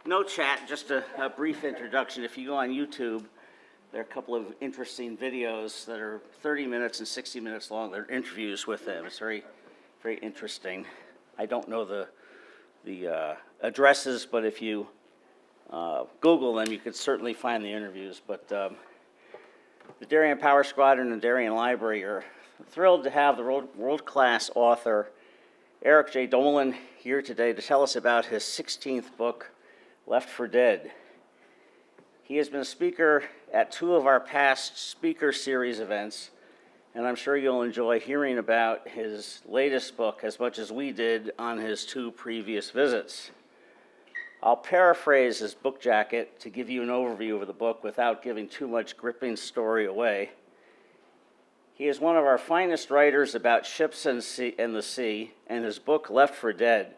No chat, just a brief introduction. If you go on YouTube, there are a couple of interesting videos that are 30 minutes and 60 minutes long. They're interviews with them. It's very, very interesting. I don't know the addresses, but if you Google them, you could certainly find the interviews. But the Darien Power Squadron and Darien Library are thrilled to have the world-class author Eric Jay Dolin here today to tell us about his 16th book, Left for Dead. He has been a speaker at 2 of our past speaker series events, and I'm sure you'll enjoy hearing about his latest book as much as we did on his 2 previous visits. I'll paraphrase his book jacket to give you an overview of the book without giving too much gripping story away. He is one of our finest writers about ships and the sea, and his book, Left for Dead,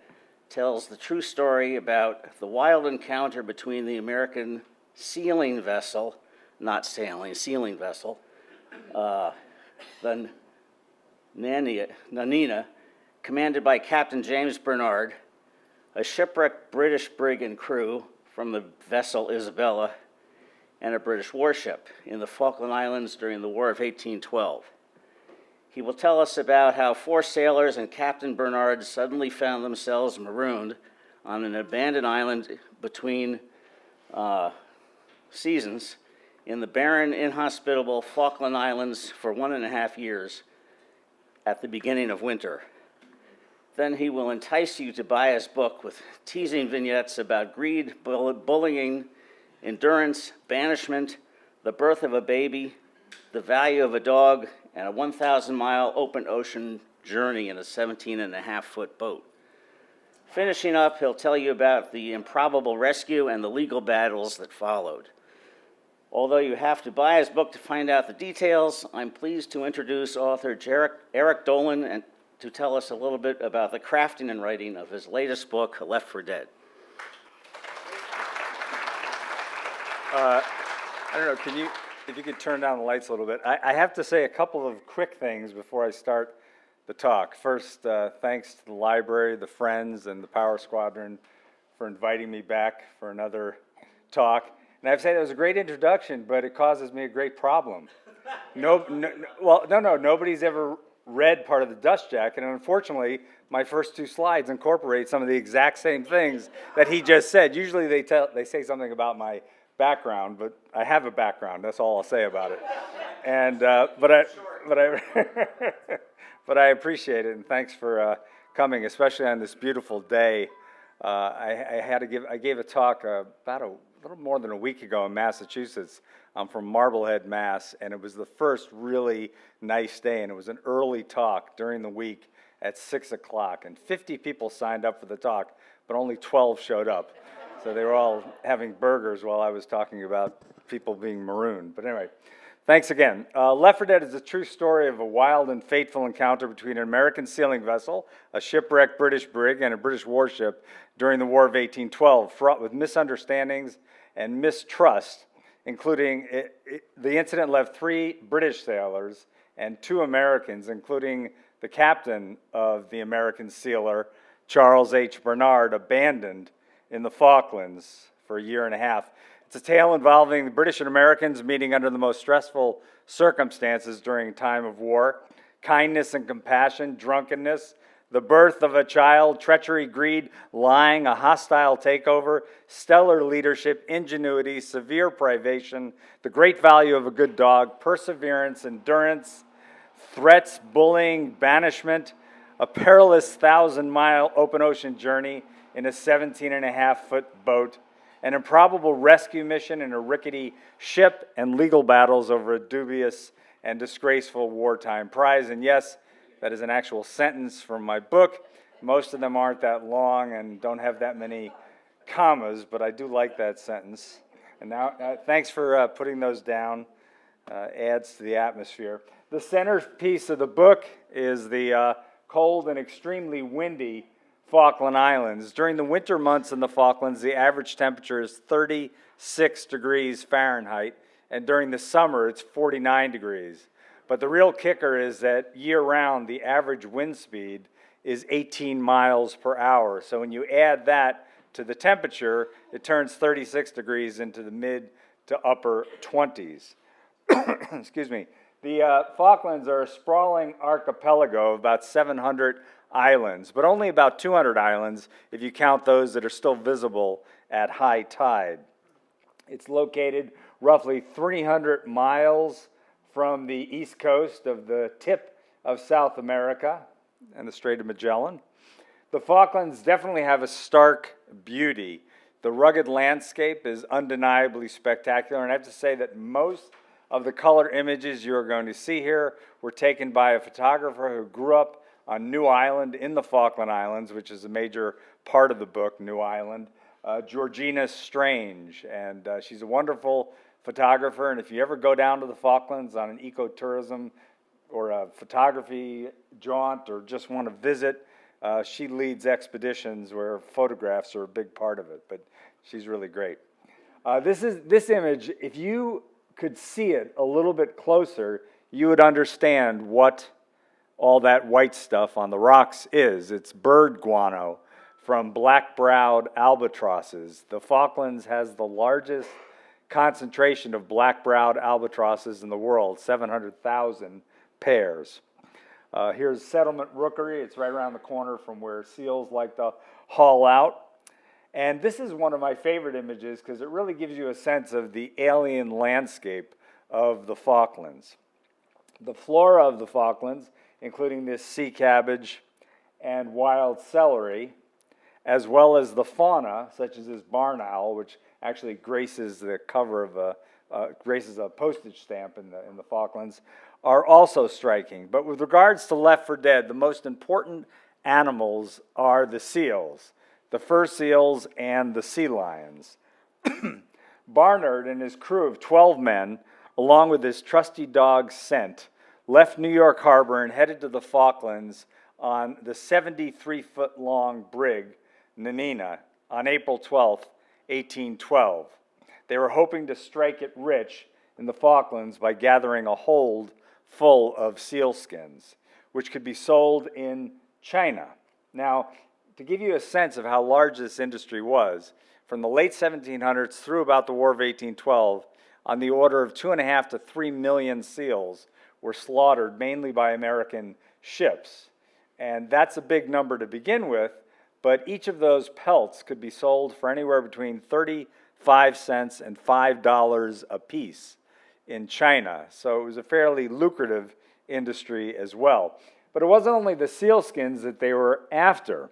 tells the true story about the wild encounter between the American sealing vessel, not sailing, sealing vessel, the Nanina, commanded by Captain James Barnard, a shipwrecked British brig and crew from the vessel Isabella, and a British warship in the Falkland Islands during the War of 1812. He will tell us about how 4 sailors and Captain Barnard suddenly found themselves marooned on an abandoned island between seasons in the barren, inhospitable Falkland Islands for 1.5 years at the beginning of winter. Then he will entice you to buy his book with teasing vignettes about greed, bullying, endurance, banishment, the birth of a baby, the value of a dog, and a 1,000-mile open ocean journey in a 17.5-foot boat. Finishing up, he'll tell you about the improbable rescue and the legal battles that followed. Although you have to buy his book to find out the details, I'm pleased to introduce author Eric Dolin and to tell us a little bit about the crafting and writing of his latest book, Left for Dead. I don't know, if you could turn down the lights a little bit. I have to say a couple of quick things before I start the talk. First, thanks to the library, the Friends, and the Power Squadron for inviting me back for another talk. And I have to say that was a great introduction, but it causes me a great problem. Nobody's ever read part of the dust jacket, and unfortunately, my first 2 slides incorporate some of the exact same things that he just said. Usually they say something about my background, but I have a background. That's all I'll say about it. And but I appreciate it, and thanks for coming, especially on this beautiful day. I gave a talk about a little more than a week ago in Massachusetts. I'm from Marblehead, Mass, and it was the first really nice day, and it was an early talk during the week at 6 o'clock, and 50 people signed up for the talk, but only 12 showed up. So they were all having burgers while I was talking about people being marooned. But anyway, thanks again. Left for Dead is a true story of a wild and fateful encounter between an American sealing vessel, a shipwrecked British brig, and a British warship during the War of 1812, fraught with misunderstandings and mistrust, including the incident left 3 British sailors and 2 Americans, including the captain of the American sealer, Charles H. Barnard, abandoned in the Falklands for a 1.5 years. It's a tale involving the British and Americans meeting under the most stressful circumstances during a time of war, kindness and compassion, drunkenness, the birth of a child, treachery, greed, lying, a hostile takeover, stellar leadership, ingenuity, severe privation, the great value of a good dog, perseverance, endurance, threats, bullying, banishment, a perilous 1,000-mile open ocean journey in a 17.5-foot boat, an improbable rescue mission in a rickety ship, and legal battles over a dubious and disgraceful wartime prize. And yes, that is an actual sentence from my book. Most of them aren't that long and don't have that many commas, but I do like that sentence. And now, thanks for putting those down. Adds to the atmosphere. The centerpiece of the book is the cold and extremely windy Falkland Islands. During the winter months in the Falklands, the average temperature is 36 degrees Fahrenheit, and during the summer, it's 49 degrees. But the real kicker is that year-round, the average wind speed is 18 miles per hour. So when you add that to the temperature, it turns 36 degrees into the mid to upper 20s. Excuse me. The Falklands are a sprawling archipelago of about 700 islands, but only about 200 islands if you count those that are still visible at high tide. It's located roughly 300 miles from the east coast of the tip of South America and the Strait of Magellan. The Falklands definitely have a stark beauty. The rugged landscape is undeniably spectacular, and I have to say that most of the color images you're going to see here were taken by a photographer who grew up on New Island in the Falkland Islands, which is a major part of the book, New Island, Georgina Strange, and she's a wonderful photographer, and if you ever go down to the Falklands on an ecotourism or a photography jaunt or just want to visit, she leads expeditions where photographs are a big part of it, but she's really great. This image, if you could see it a little bit closer, you would understand what all that white stuff on the rocks is. It's bird guano from black-browed albatrosses. The Falklands has the largest concentration of black-browed albatrosses in the world, 700,000 pairs. Here's Settlement Rookery. It's right around the corner from where seals like to haul out. And this is one of my favorite images because it really gives you a sense of the alien landscape of the Falklands. The flora of the Falklands, including this sea cabbage and wild celery, as well as the fauna, such as this barn owl, which actually graces the cover of graces a postage stamp in the Falklands, are also striking. But with regards to Left for Dead, the most important animals are the seals, the fur seals, and the sea lions. Barnard and his crew of 12 men, along with his trusty dog Scent, left New York Harbor and headed to the Falklands on the 73-foot-long brig Nanina on April 12, 1812. They were hoping to strike it rich in the Falklands by gathering a hold full of sealskins, which could be sold in China. Now, to give you a sense of how large this industry was, from the late 1700s through about the War of 1812, on the order of 2.5 to 3 million seals were slaughtered mainly by American ships. And that's a big number to begin with, but each of those pelts could be sold for anywhere between 35 cents and $5 a piece in China. So it was a fairly lucrative industry as well. But it wasn't only the sealskins that they were after.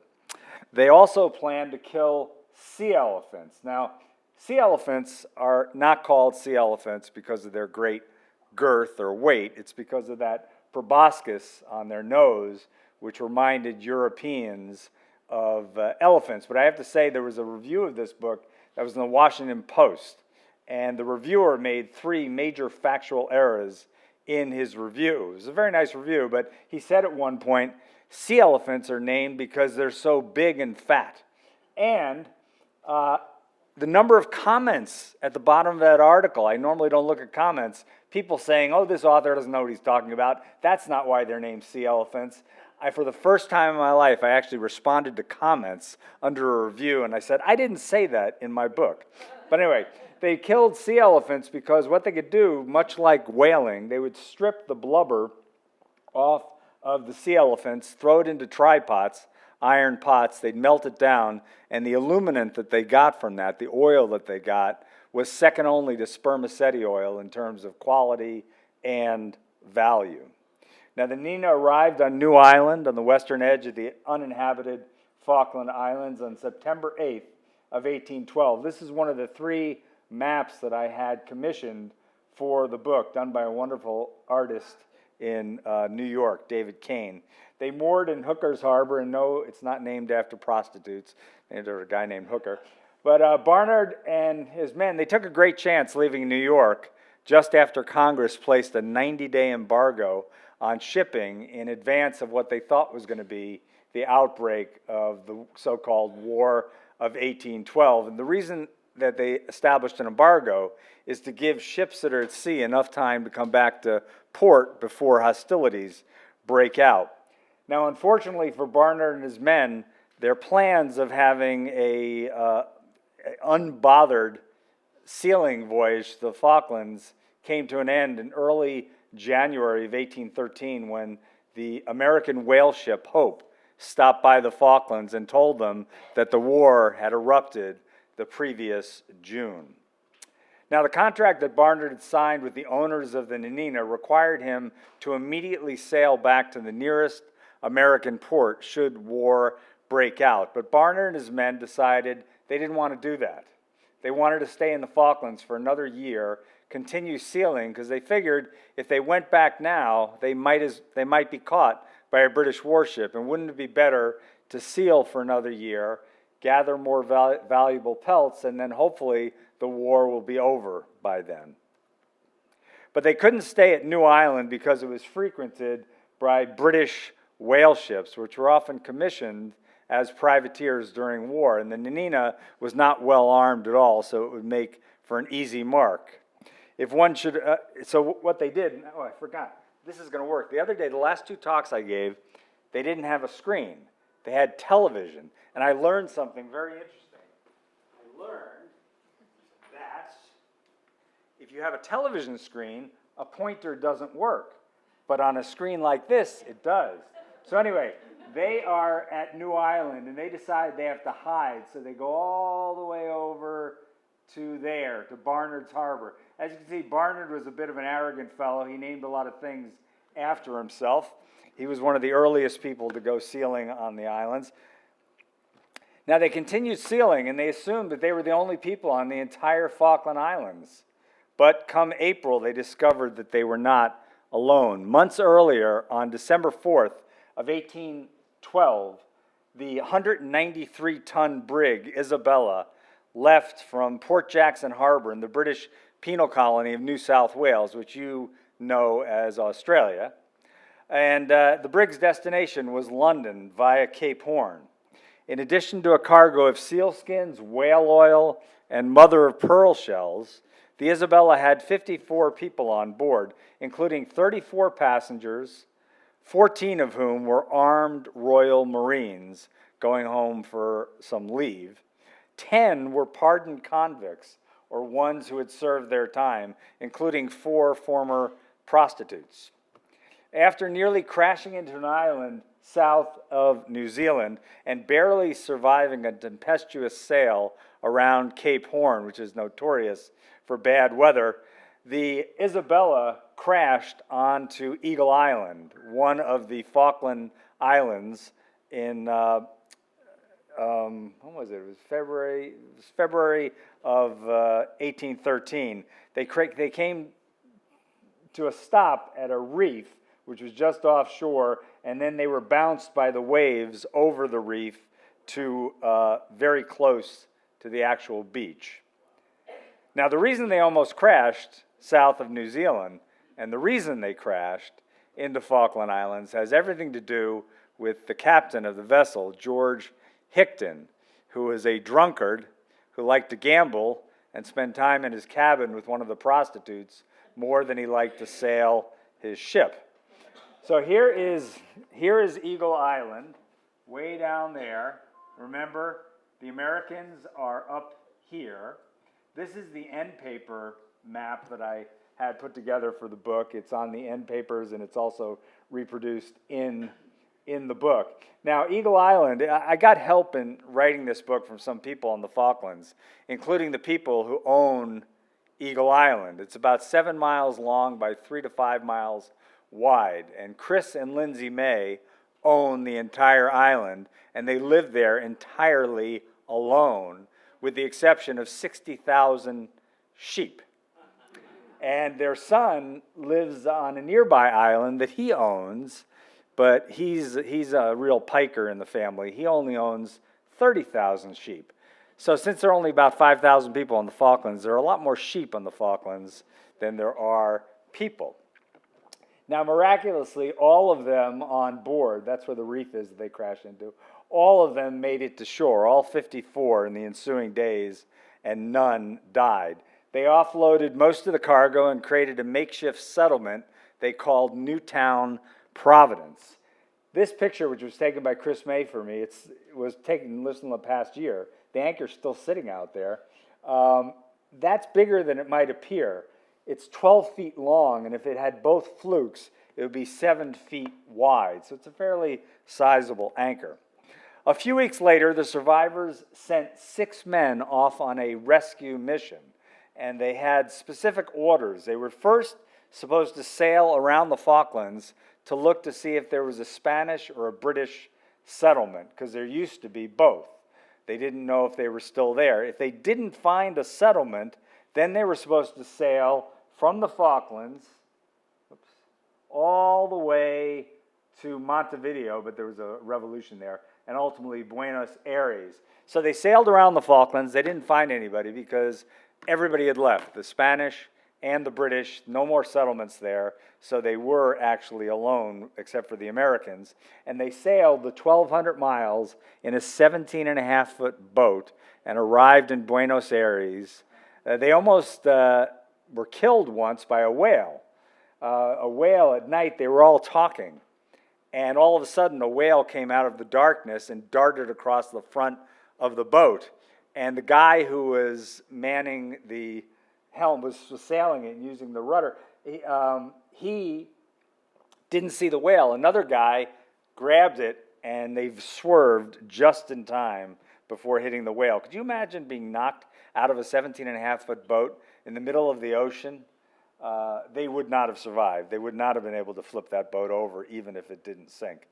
They also planned to kill sea elephants. Now, sea elephants are not called sea elephants because of their great girth or weight. It's because of that proboscis on their nose, which reminded Europeans of elephants. But I have to say, there was a review of this book that was in the Washington Post, and the reviewer made 3 major factual errors in his review. It was a very nice review, but he said at one point, sea elephants are named because they're so big and fat. And the number of comments at the bottom of that article, I normally don't look at comments, people saying, oh, this author doesn't know what he's talking about. That's not why they're named sea elephants. For the first time in my life, I actually responded to comments under a review, and I said, I didn't say that in my book. But anyway, they killed sea elephants because what they could do, much like whaling, they would strip the blubber off of the sea elephants, throw it into try-pots, iron pots, they'd melt it down, and the illuminant that they got from that, the oil that they got, was second only to spermaceti oil in terms of quality and value. Now, the Nina arrived on New Island on the western edge of the uninhabited Falkland Islands on September 8th of 1812. This is one of the 3 maps that I had commissioned for the book, done by a wonderful artist in New York, David Kane. They moored in Hooker's Harbor, and no, it's not named after prostitutes, named after a guy named Hooker. But Barnard and his men, they took a great chance leaving New York just after Congress placed a 90-day embargo on shipping in advance of what they thought was going to be the outbreak of the so-called War of 1812. And the reason that they established an embargo is to give ships that are at sea enough time to come back to port before hostilities break out. Now, unfortunately for Barnard and his men, their plans of having a unbothered sealing voyage to the Falklands came to an end in early January of 1813 when the American whale ship Hope stopped by the Falklands and told them that the war had erupted the previous June. Now, the contract that Barnard had signed with the owners of the Nanina required him to immediately sail back to the nearest American port should war break out. But Barnard and his men decided they didn't want to do that. They wanted to stay in the Falklands for another year, continue sealing, because they figured if they went back now, they might be caught by a British warship, and wouldn't it be better to seal for another year, gather more valuable pelts, and then hopefully the war will be over by then. But they couldn't stay at New Island because it was frequented by British whale ships, which were often commissioned as privateers during war, and the Nanina was not well armed at all, so it would make for an easy mark. If one should, so what they did, oh, I forgot, this is going to work. The other day, the last two talks I gave, they didn't have a screen. They had television, and I learned something very interesting. I learned that if you have a television screen, a pointer doesn't work, but on a screen like this, it does. So anyway, they are at New Island, and they decide they have to hide, so they go all the way over to there, to Barnard's Harbor. As you can see, Barnard was a bit of an arrogant fellow. He named a lot of things after himself. He was one of the earliest people to go sealing on the islands. Now, they continued sealing, and they assumed that they were the only people on the entire Falkland Islands. But come April, they discovered that they were not alone. Months earlier, on December 4th of 1812, the 193-ton brig Isabella left from Port Jackson Harbor in the British penal colony of New South Wales, which you know as Australia. And the brig's destination was London via Cape Horn. In addition to a cargo of sealskins, whale oil, and mother-of-pearl shells, the Isabella had 54 people on board, including 34 passengers, 14 of whom were armed Royal Marines going home for some leave. 10 were pardoned convicts, or ones who had served their time, including 4 former prostitutes. After nearly crashing into an island south of New Zealand and barely surviving a tempestuous sail around Cape Horn, which is notorious for bad weather, the Isabella crashed onto Eagle Island, one of the Falkland Islands, in when was it? It was February of 1813. They came to a stop at a reef, which was just offshore, and then they were bounced by the waves over the reef to very close to the actual beach. Now, the reason they almost crashed south of New Zealand, and the reason they crashed into Falkland Islands, has everything to do with the captain of the vessel, George Hickton, who was a drunkard who liked to gamble and spend time in his cabin with one of the prostitutes more than he liked to sail his ship. So here is Eagle Island, way down there. Remember, the Americans are up here. This is the end paper map that I had put together for the book. It's on the end papers, and it's also reproduced in the book. Now, Eagle Island, I got help in writing this book from some people on the Falklands, including the people who own Eagle Island. It's about 7 miles long by 3 to 5 miles wide, and Chris and Lindsay May own the entire island, and they live there entirely alone, with the exception of 60,000 sheep. And their son lives on a nearby island that he owns, but he's a real piker in the family. He only owns 30,000 sheep. So since there are only about 5,000 people on the Falklands, there are a lot more sheep on the Falklands than there are people. Now, miraculously, all of them on board, that's where the reef is that they crashed into, all of them made it to shore, all 54 in the ensuing days, and none died. They offloaded most of the cargo and created a makeshift settlement they called Newtown Providence. This picture, which was taken by Chris May for me, it was taken less than the past year. The anchor's still sitting out there. That's bigger than it might appear. It's 12 feet long, and if it had both flukes, it would be 7 feet wide. So it's a fairly sizable anchor. A few weeks later, the survivors sent 6 men off on a rescue mission, and they had specific orders. They were first supposed to sail around the Falklands to look to see if there was a Spanish or a British settlement, because there used to be both. They didn't know if they were still there. If they didn't find a settlement, then they were supposed to sail from the Falklands all the way to Montevideo, but there was a revolution there, and ultimately Buenos Aires. So they sailed around the Falklands. They didn't find anybody because everybody had left, the Spanish and the British, no more settlements there, so they were actually alone except for the Americans. And they sailed the 1,200 miles in a 17.5-foot boat and arrived in Buenos Aires. They almost were killed once by a whale. A whale at night, they were all talking. And all of a sudden, a whale came out of the darkness and darted across the front of the boat. And the guy who was manning the helm, was sailing it and using the rudder, he didn't see the whale. Another guy grabbed it, and they swerved just in time before hitting the whale. Could you imagine being knocked out of a 17.5-foot boat in the middle of the ocean? They would not have survived. They would not have been able to flip that boat over, even if it didn't sink.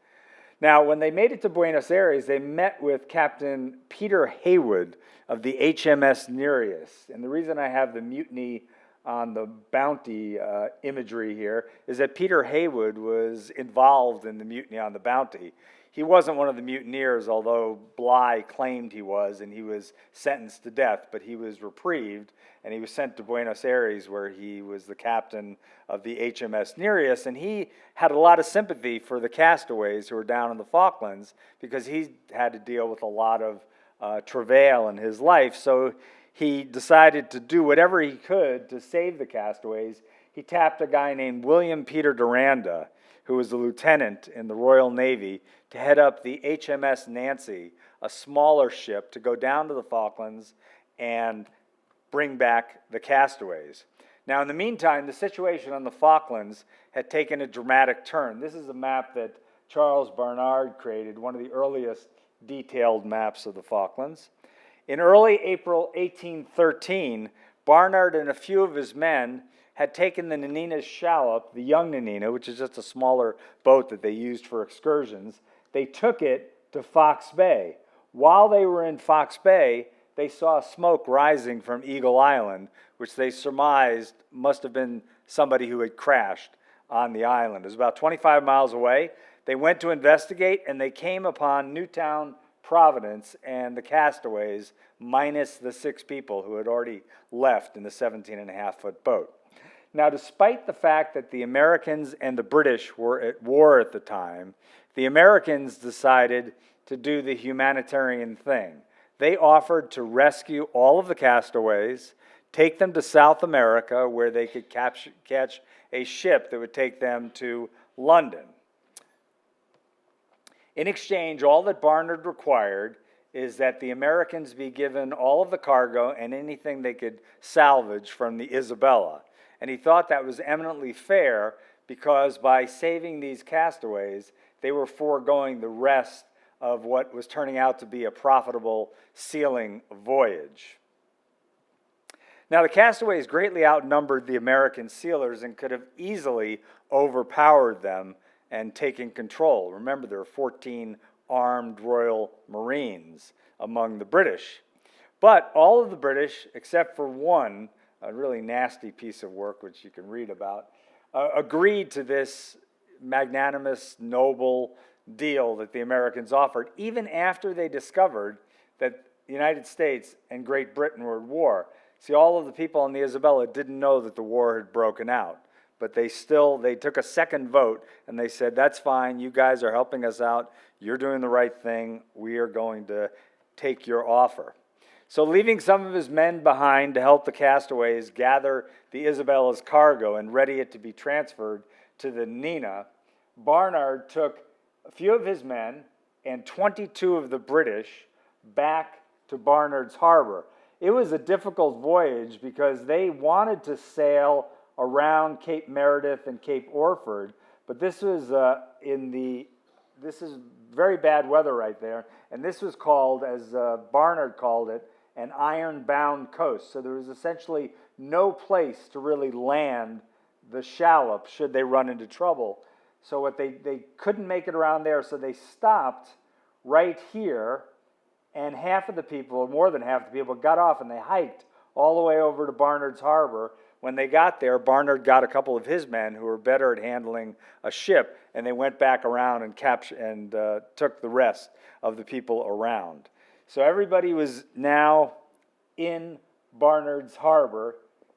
Now, when they made it to Buenos Aires, they met with Captain Peter Haywood of the HMS Nereus. And the reason I have the mutiny on the Bounty imagery here is that Peter Haywood was involved in the mutiny on the Bounty. He wasn't one of the mutineers, although Bligh claimed he was, and he was sentenced to death, but he was reprieved, and he was sent to Buenos Aires, where he was the captain of the HMS Nereus, and he had a lot of sympathy for the castaways who were down in the Falklands, because he had to deal with a lot of travail in his life, so he decided to do whatever he could to save the castaways. He tapped a guy named William Peter Duranda, who was a lieutenant in the Royal Navy, to head up the HMS Nancy, a smaller ship, to go down to the Falklands and bring back the castaways. Now, in the meantime, the situation on the Falklands had taken a dramatic turn. This is a map that Charles Barnard created, one of the earliest detailed maps of the Falklands. In early April 1813, Barnard and a few of his men had taken the Nanina's shallop, the young Nanina, which is just a smaller boat that they used for excursions. They took it to Fox Bay. While they were in Fox Bay, they saw smoke rising from Eagle Island, which they surmised must have been somebody who had crashed on the island. It was about 25 miles away. They went to investigate, and they came upon Newtown, Providence, and the castaways, minus the 6 people who had already left in the 17.5-foot boat. Now, despite the fact that the Americans and the British were at war at the time, the Americans decided to do the humanitarian thing. They offered to rescue all of the castaways, take them to South America, where they could catch a ship that would take them to London. In exchange, all that Barnard required is that the Americans be given all of the cargo and anything they could salvage from the Isabella. And he thought that was eminently fair, because by saving these castaways, they were foregoing the rest of what was turning out to be a profitable sealing voyage. Now, the castaways greatly outnumbered the American sealers and could have easily overpowered them and taken control. Remember, there were 14 armed Royal Marines among the British. But all of the British, except for one, a really nasty piece of work, which you can read about, agreed to this magnanimous, noble deal that the Americans offered, even after they discovered that the United States and Great Britain were at war. See, all of the people on the Isabella didn't know that the war had broken out, but they took a second vote, and they said, that's fine, you guys are helping us out, you're doing the right thing, we are going to take your offer. So leaving some of his men behind to help the castaways gather the Isabella's cargo and ready it to be transferred to the Nina, Barnard took a few of his men, and 22 of the British back to Barnard's harbor. It was a difficult voyage because they wanted to sail around Cape Meredith and Cape Orford, but this was this is very bad weather right there, and this was called, as Barnard called it, an iron-bound coast. So there was essentially no place to really land the shallop should they run into trouble. So what they couldn't make it around there, so they stopped right here, and half of the people, or more than half the people, got off and they hiked all the way over to Barnard's harbor. When they got there, Barnard got a couple of his men who were better at handling a ship, and they went back around and took the rest of the people around. So everybody was now in Barnard's harbor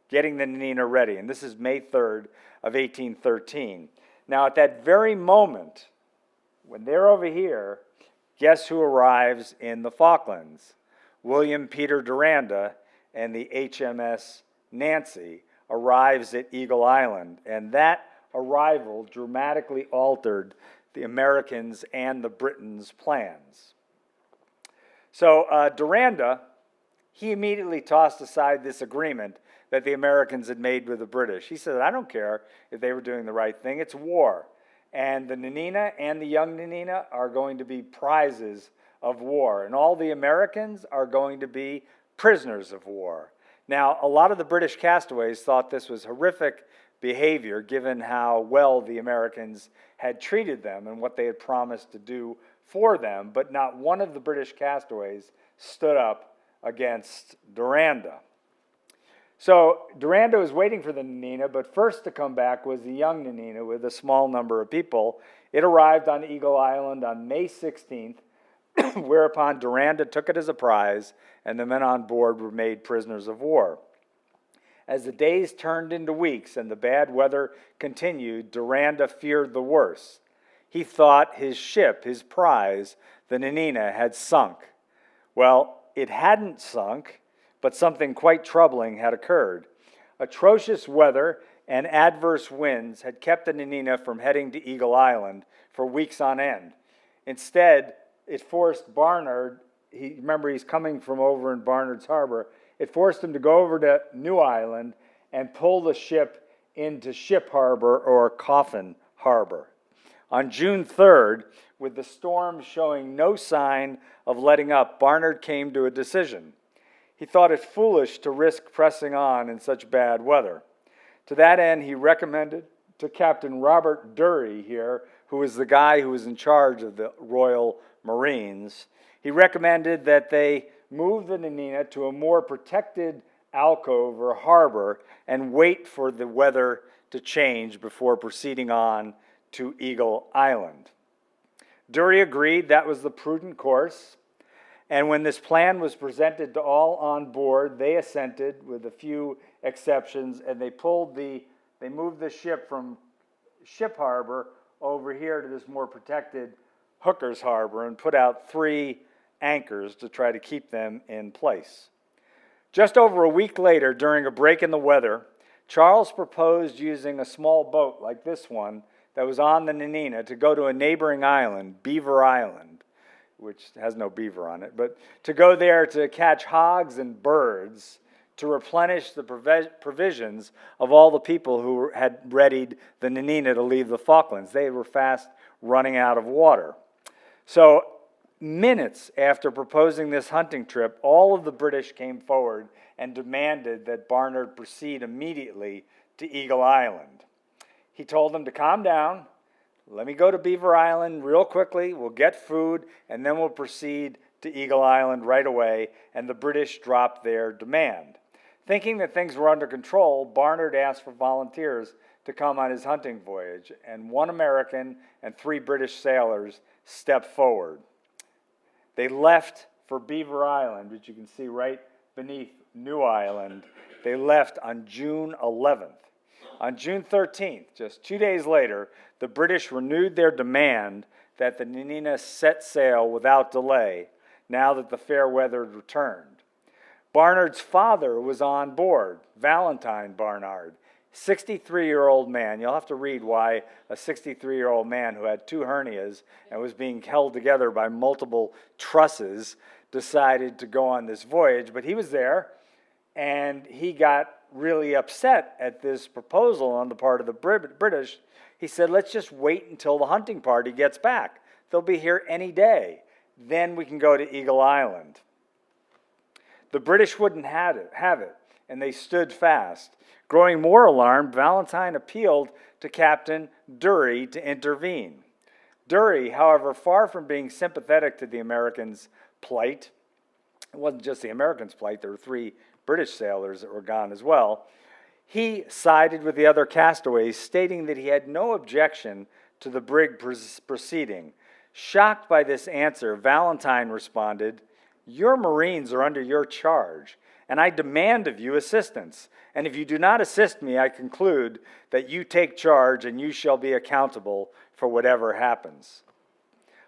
getting the Nanina ready, and this is May 3rd of 1813. Now at that very moment, when they're over here, guess who arrives in the Falklands? William Peter Duranda and the HMS Nancy arrives at Eagle Island, and that arrival dramatically altered the Americans' and the Britons' plans. So Duranda, he immediately tossed aside this agreement that the Americans had made with the British. He said, I don't care if they were doing the right thing, it's war. And the Nanina and the young Nanina are going to be prizes of war, and all the Americans are going to be prisoners of war. Now, a lot of the British castaways thought this was horrific behavior given how well the Americans had treated them and what they had promised to do for them, but not one of the British castaways stood up against Duranda. So Duranda was waiting for the Nanina, but first to come back was the young Nanina with a small number of people. It arrived on Eagle Island on May 16th, whereupon Duranda took it as a prize, and the men on board were made prisoners of war. As the days turned into weeks and the bad weather continued, Duranda feared the worst. He thought his ship, his prize, the Nanina, had sunk. Well, it hadn't sunk, but something quite troubling had occurred. Atrocious weather and adverse winds had kept the Nanina from heading to Eagle Island for weeks on end. Instead, it forced Barnard, remember he's coming from over in Barnard's harbor, it forced him to go over to New Island and pull the ship into Ship Harbor or Coffin Harbor. On June 3rd, with the storm showing no sign of letting up, Barnard came to a decision. He thought it foolish to risk pressing on in such bad weather. To that end, he recommended to Captain Robert Dury here, who was the guy who was in charge of the Royal Marines, he recommended that they move the Nanina to a more protected alcove or harbor and wait for the weather to change before proceeding on to Eagle Island. Dury agreed that was the prudent course, and when this plan was presented to all on board, they assented with a few exceptions, and they moved the ship from Ship Harbor over here to this more protected Hooker's Harbor and put out 3 anchors to try to keep them in place. Just over a week later, during a break in the weather, Charles proposed using a small boat like this one that was on the Nanina to go to a neighboring island, Beaver Island, which has no beaver on it, but to go there to catch hogs and birds to replenish the provisions of all the people who had readied the Nanina to leave the Falklands. They were fast running out of water. So minutes after proposing this hunting trip, all of the British came forward and demanded that Barnard proceed immediately to Eagle Island. He told them to calm down, let me go to Beaver Island real quickly, we'll get food, and then we'll proceed to Eagle Island right away, and the British dropped their demand. Thinking that things were under control, Barnard asked for volunteers to come on his hunting voyage, and 1 American and 3 British sailors stepped forward. They left for Beaver Island, which you can see right beneath New Island. They left on June 11th. On June 13th, just 2 days later, the British renewed their demand that the Nanina set sail without delay, now that the fair weather had returned. Barnard's father was on board, Valentine Barnard. 63-year-old man. You'll have to read why a 63-year-old man who had 2 hernias and was being held together by multiple trusses decided to go on this voyage. But he was there, and he got really upset at this proposal on the part of the British. He said, let's just wait until the hunting party gets back. They'll be here any day. Then we can go to Eagle Island. The British wouldn't have it, and they stood fast. Growing more alarmed, Valentine appealed to Captain Dury to intervene. Dury, however, far from being sympathetic to the Americans' plight, it wasn't just the Americans' plight, there were 3 British sailors that were gone as well, he sided with the other castaways, stating that he had no objection to the brig proceeding. Shocked by this answer, Valentine responded, "Your Marines are under your charge, and I demand of you assistance. And if you do not assist me, I conclude that you take charge and you shall be accountable for whatever happens."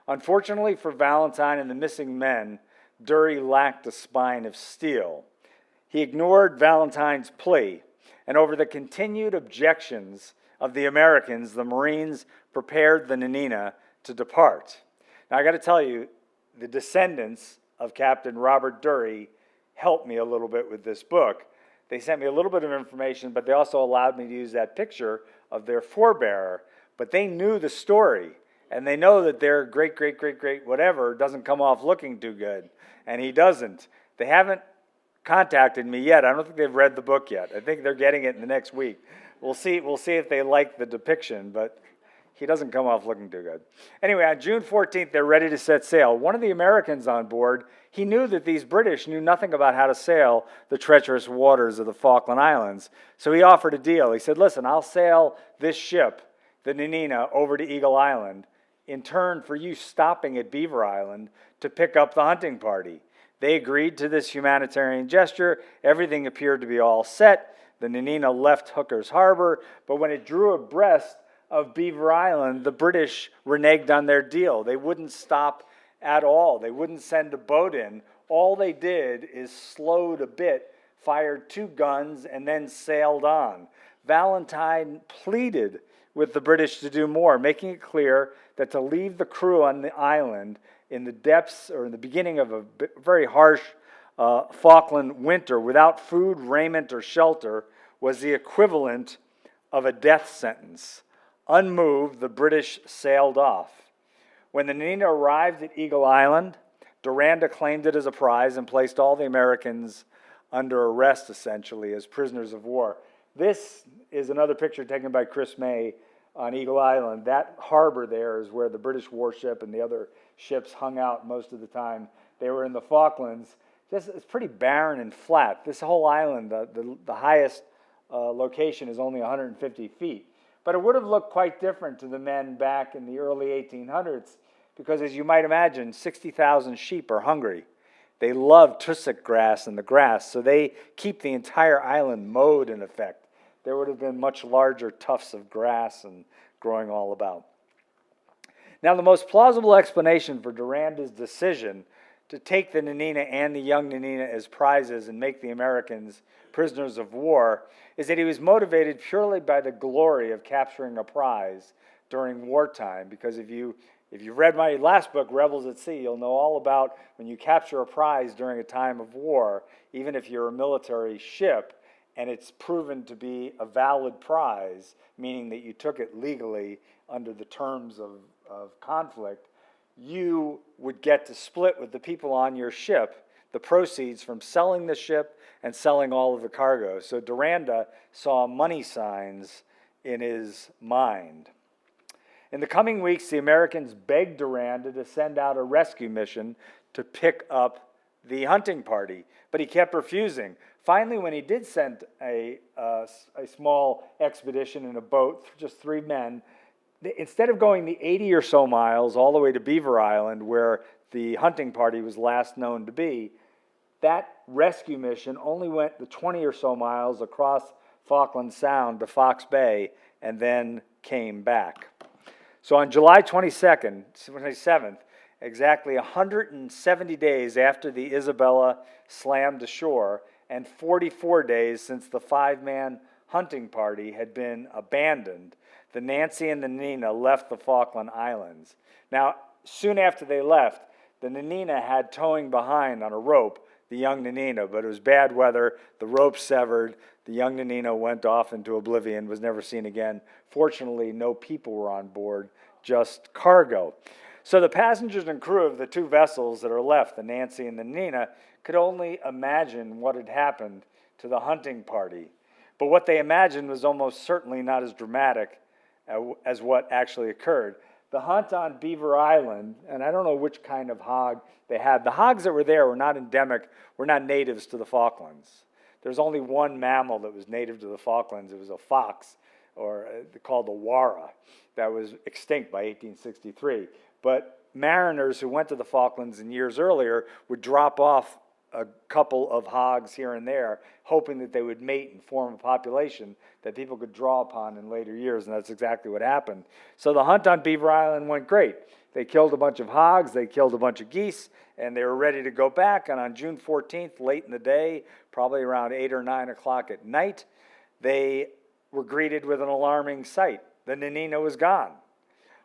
Unfortunately for Valentine and the missing men, Dury lacked a spine of steel. He ignored Valentine's plea, and over the continued objections of the Americans, the Marines prepared the Nanina to depart. Now, I got to tell you, the descendants of Captain Robert Dury helped me a little bit with this book. They sent me a little bit of information, but they also allowed me to use that picture of their forebearer. But they knew the story, and they know that their great whatever doesn't come off looking too good, and he doesn't. They haven't contacted me yet. I don't think they've read the book yet. I think they're getting it in the next week. We'll see if they like the depiction, but he doesn't come off looking too good. Anyway, on June 14th, they're ready to set sail. One of the Americans on board, he knew that these British knew nothing about how to sail the treacherous waters of the Falkland Islands, so he offered a deal. He said, listen, I'll sail this ship, the Nanina, over to Eagle Island, in turn for you stopping at Beaver Island to pick up the hunting party. They agreed to this humanitarian gesture. Everything appeared to be all set. The Nanina left Hooker's Harbor, but when it drew abreast of Beaver Island, the British reneged on their deal. They wouldn't stop at all. They wouldn't send a boat in. All they did is slowed a bit, fired 2 guns, and then sailed on. Valentine pleaded with the British to do more, making it clear that to leave the crew on the island in the depths or in the beginning of a very harsh Falkland winter without food, raiment, or shelter was the equivalent of a death sentence. Unmoved, the British sailed off. When the Nanina arrived at Eagle Island, Duranda claimed it as a prize and placed all the Americans under arrest, essentially, as prisoners of war. This is another picture taken by Chris May on Eagle Island. That harbor there is where the British warship and the other ships hung out most of the time. They were in the Falklands. It's pretty barren and flat. This whole island, the highest location is only 150 feet. But it would have looked quite different to the men back in the early 1800s because, as you might imagine, 60,000 sheep are hungry. They love tussock grass and the grass, so they keep the entire island mowed in effect. There would have been much larger tufts of grass and growing all about. Now, the most plausible explanation for Duranda's decision to take the Nanina and the young Nanina as prizes and make the Americans prisoners of war is that he was motivated purely by the glory of capturing a prize during wartime. Because if you've read my last book, Rebels at Sea, you'll know all about when you capture a prize during a time of war, even if you're a military ship, and it's proven to be a valid prize, meaning that you took it legally under the terms of conflict, you would get to split with the people on your ship the proceeds from selling the ship and selling all of the cargo. So Duranda saw money signs in his mind. In the coming weeks, the Americans begged Duranda to send out a rescue mission to pick up the hunting party, but he kept refusing. Finally, when he did send a small expedition in a boat, just 3 men, instead of going the 80 or so miles all the way to Beaver Island, where the hunting party was last known to be, that rescue mission only went the 20 or so miles across Falkland Sound to Fox Bay and then came back. So on July 27th, exactly 170 days after the Isabella slammed ashore and 44 days since the 5-man hunting party had been abandoned, the Nancy and the Nina left the Falkland Islands. Now, soon after they left, the Nanina had towing behind on a rope the young Nanina, but it was bad weather, the rope severed, the young Nanina went off into oblivion, was never seen again. Fortunately, no people were on board, just cargo. So the passengers and crew of the two vessels that are left, the Nancy and the Nina, could only imagine what had happened to the hunting party. But what they imagined was almost certainly not as dramatic as what actually occurred. The hunt on Beaver Island, and I don't know which kind of hog they had. The hogs that were there were not endemic, were not natives to the Falklands. There's only one mammal that was native to the Falklands. It was a fox, or called the wara, that was extinct by 1863. But mariners who went to the Falklands in years earlier would drop off a couple of hogs here and there, hoping that they would mate and form a population that people could draw upon in later years, and that's exactly what happened. So the hunt on Beaver Island went great. They killed a bunch of hogs, they killed a bunch of geese, and they were ready to go back, and on June 14th, late in the day, probably around 8 or 9 o'clock at night, they were greeted with an alarming sight. The Nanina was gone.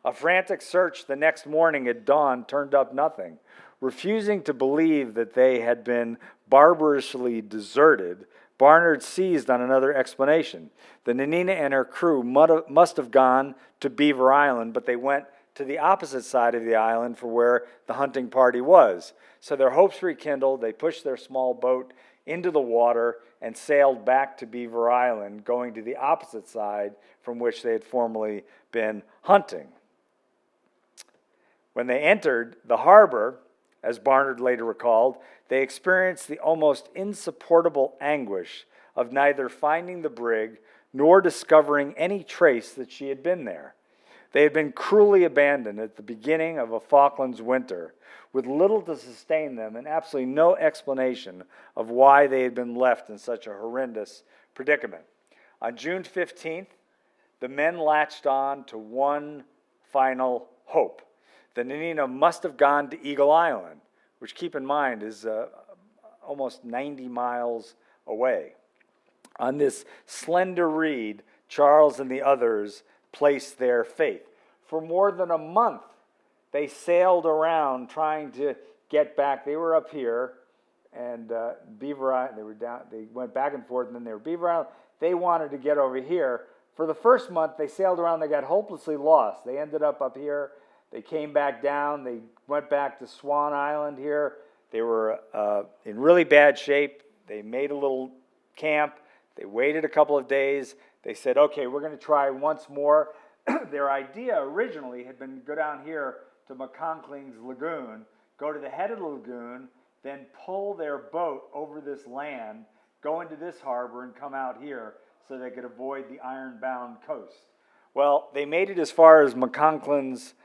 A frantic search the next morning at dawn turned up nothing. Refusing to believe that they had been barbarously deserted, Barnard seized on another explanation. The Nanina and her crew must have gone to Beaver Island, but they went to the opposite side of the island for where the hunting party was. So their hopes rekindled, they pushed their small boat into the water and sailed back to Beaver Island, going to the opposite side from which they had formerly been hunting. When they entered the harbor, as Barnard later recalled, they experienced the almost insupportable anguish of neither finding the brig nor discovering any trace that she had been there. They had been cruelly abandoned at the beginning of a Falklands winter, with little to sustain them and absolutely no explanation of why they had been left in such a horrendous predicament. On June 15th, the men latched on to one final hope. The Nanina must have gone to Eagle Island, which, keep in mind, is almost 90 miles away. On this slender reed, Charles and the others placed their faith. For more than a month, they sailed around trying to get back. They were up here, and Beaver Island, they were down. They went back and forth, and then they were Beaver Island. They wanted to get over here. For the first month, they sailed around. They got hopelessly lost. They ended up here. They came back down. They went back to Swan Island here. They were in really bad shape. They made a little camp. They waited a couple of days. They said, okay, we're going to try once more. Their idea originally had been to go down here to McConkling's Lagoon, go to the head of the lagoon, then pull their boat over this land, go into this harbor, and come out here so they could avoid the iron-bound coast. Well, they made it as far as McConkling's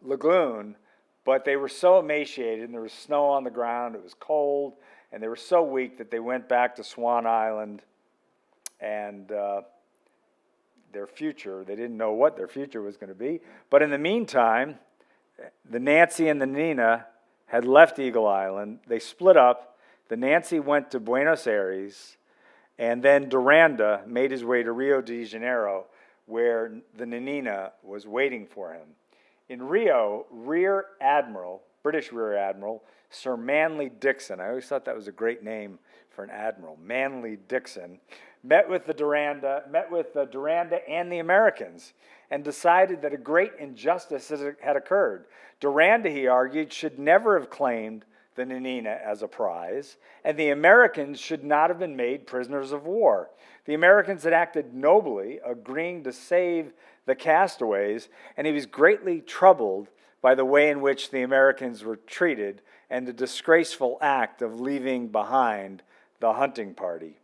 lagoon, but they were so emaciated, and there was snow on the ground, it was cold, and they were so weak that they went back to Swan Island, and their future, they didn't know what their future was going to be. But in the meantime, the Nancy and the Nina had left Eagle Island. They split up. The Nancy went to Buenos Aires, and then Duranda made his way to Rio de Janeiro, where the Nanina was waiting for him. In Rio, British Rear Admiral, Sir Manly Dixon, I always thought that was a great name for an admiral, Manly Dixon, met with the Duranda and the Americans, and decided that a great injustice had occurred. Duranda, he argued, should never have claimed the Nanina as a prize, and the Americans should not have been made prisoners of war. The Americans had acted nobly, agreeing to save the castaways, and he was greatly troubled by the way in which the Americans were treated and the disgraceful act of leaving behind the hunting party.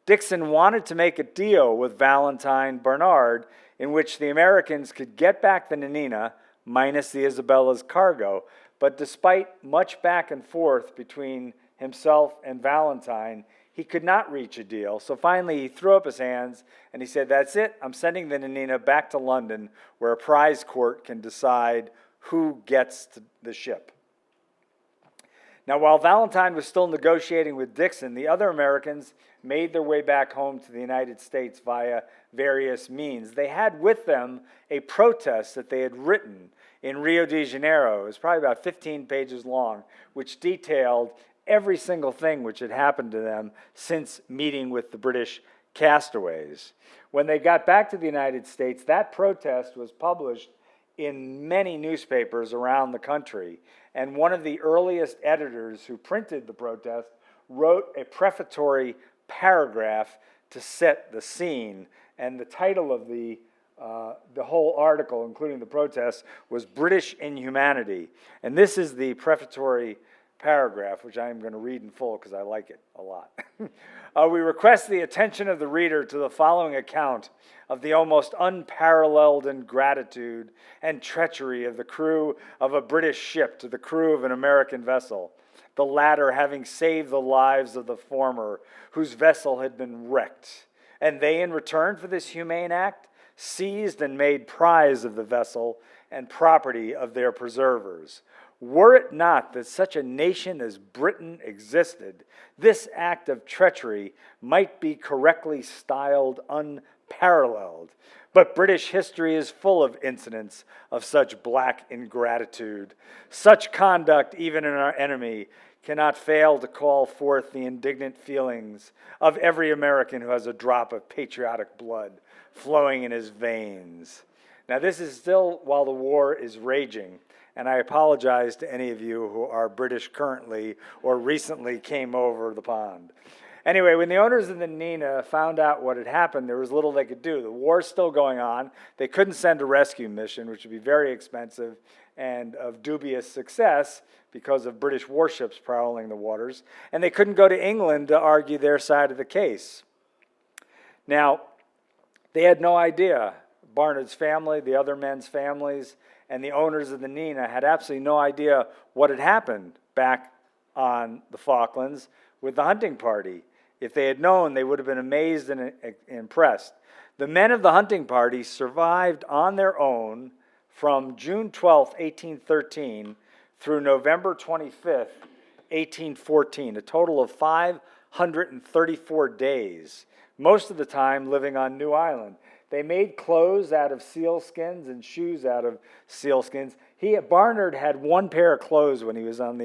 Dixon wanted to make a deal with Valentine Barnard in which the Americans could get back the Nanina, minus the Isabella's cargo, but despite much back and forth between himself and Valentine, he could not reach a deal. So finally he threw up his hands and he said, that's it, I'm sending the Nanina back to London where a prize court can decide who gets the ship. Now, while Valentine was still negotiating with Dixon, the other Americans made their way back home to the United States via various means. They had with them a protest that they had written in Rio de Janeiro. It was probably about 15 pages long, which detailed every single thing which had happened to them since meeting with the British castaways. When they got back to the United States, that protest was published in many newspapers around the country. And one of the earliest editors who printed the protest wrote a prefatory paragraph to set the scene. And the title of the whole article, including the protest, was British Inhumanity. And this is the prefatory paragraph, which I am going to read in full because I like it a lot. We request the attention of the reader to the following account of the almost unparalleled ingratitude and treachery of the crew of a British ship to the crew of an American vessel, the latter having saved the lives of the former, whose vessel had been wrecked. And they, in return for this humane act, seized and made prize of the vessel and property of their preservers. Were it not that such a nation as Britain existed, this act of treachery might be correctly styled unparalleled. But British history is full of incidents of such black ingratitude. Such conduct, even in our enemy, cannot fail to call forth the indignant feelings of every American who has a drop of patriotic blood flowing in his veins. Now, this is still while the war is raging. And I apologize to any of you who are British currently or recently came over the pond. Anyway, when the owners of the Nina found out what had happened, there was little they could do. The war's still going on. They couldn't send a rescue mission, which would be very expensive and of dubious success because of British warships prowling the waters. And they couldn't go to England to argue their side of the case. Now, they had no idea. Barnard's family, the other men's families, and the owners of the Nina had absolutely no idea what had happened back on the Falklands with the hunting party. If they had known, they would have been amazed and impressed. The men of the hunting party survived on their own from June 12, 1813 through November 25th, 1814, a total of 534 days, most of the time living on New Island. They made clothes out of sealskins and shoes out of sealskins. Barnard had one pair of clothes when he was on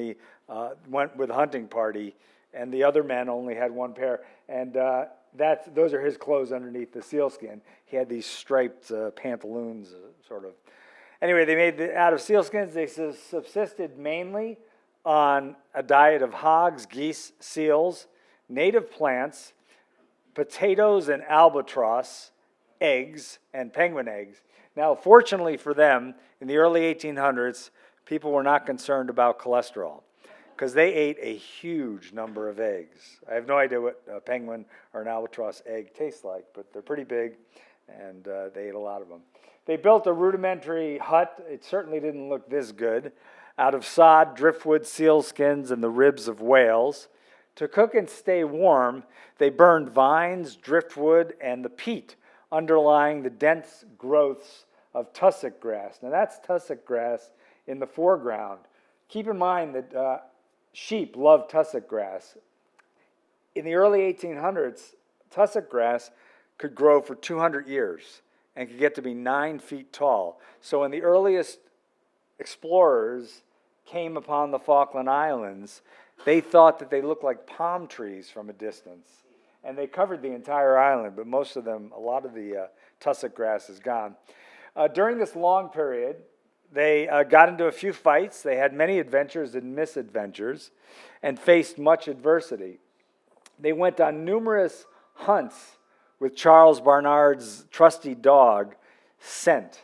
went with the hunting party, and the other men only had one pair. And those are his clothes underneath the sealskin. He had these striped pantaloons, sort of. Anyway, they made out of sealskins. They subsisted mainly on a diet of hogs, geese, seals, native plants, potatoes and albatross, eggs, and penguin eggs. Now, fortunately for them, in the early 1800s, people were not concerned about cholesterol because they ate a huge number of eggs. I have no idea what a penguin or an albatross egg tastes like, but they're pretty big, and they ate a lot of them. They built a rudimentary hut. It certainly didn't look this good, out of sod, driftwood, sealskins, and the ribs of whales. To cook and stay warm, they burned vines, driftwood, and the peat underlying the dense growths of tussock grass. Now that's tussock grass in the foreground. Keep in mind that sheep love tussock grass. In the early 1800s, tussock grass could grow for 200 years and could get to be 9 feet tall. So when the earliest explorers came upon the Falkland Islands, they thought that they looked like palm trees from a distance. And they covered the entire island, but most of them, a lot of the tussock grass is gone. During this long period, they got into a few fights. They had many adventures and misadventures and faced much adversity. They went on numerous hunts with Charles Barnard's trusty dog, Scent,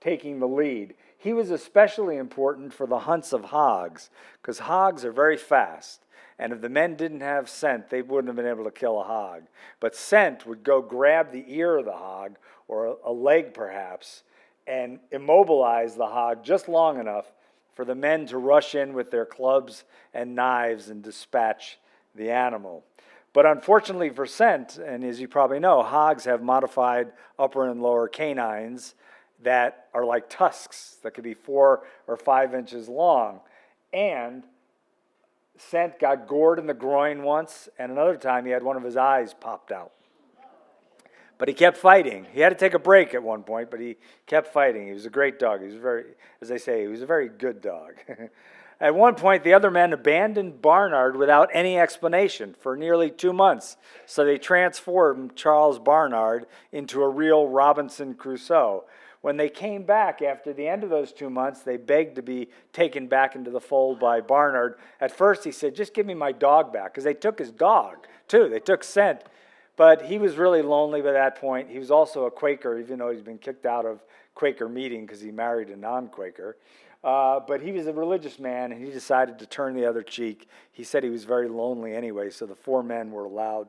taking the lead. He was especially important for the hunts of hogs, because hogs are very fast. And if the men didn't have Scent, they wouldn't have been able to kill a hog. But Scent would go grab the ear of the hog, or a leg perhaps, and immobilize the hog just long enough for the men to rush in with their clubs and knives and dispatch the animal. But unfortunately for Scent, and as you probably know, hogs have modified upper and lower canines that are like tusks that could be 4 or 5 inches long. And Sent got gored in the groin once, and another time he had one of his eyes popped out. But he kept fighting. He had to take a break at one point, but he kept fighting. He was a great dog. He was very, as they say, he was a very good dog. At one point, the other men abandoned Barnard without any explanation for nearly 2 months. So they transformed Charles Barnard into a real Robinson Crusoe. When they came back after the end of those 2 months, they begged to be taken back into the fold by Barnard. At first, he said, just give me my dog back, because they took his dog, too. They took Scent. But he was really lonely by that point. He was also a Quaker, even though he's been kicked out of Quaker meeting because he married a non-Quaker. But he was a religious man, and he decided to turn the other cheek. He said he was very lonely anyway, so the 4 men were allowed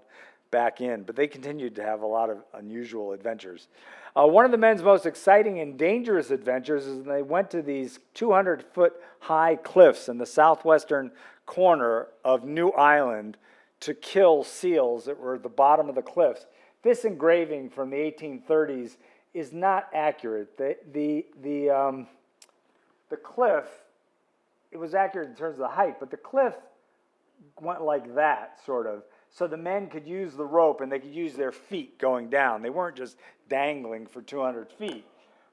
back in. But they continued to have a lot of unusual adventures. One of the men's most exciting and dangerous adventures is when they went to these 200-foot high cliffs in the southwestern corner of New Island to kill seals that were at the bottom of the cliffs. This engraving from the 1830s is not accurate. The cliff, it was accurate in terms of the height, but the cliff went like that, sort of. So the men could use the rope and they could use their feet going down. They weren't just dangling for 200 feet.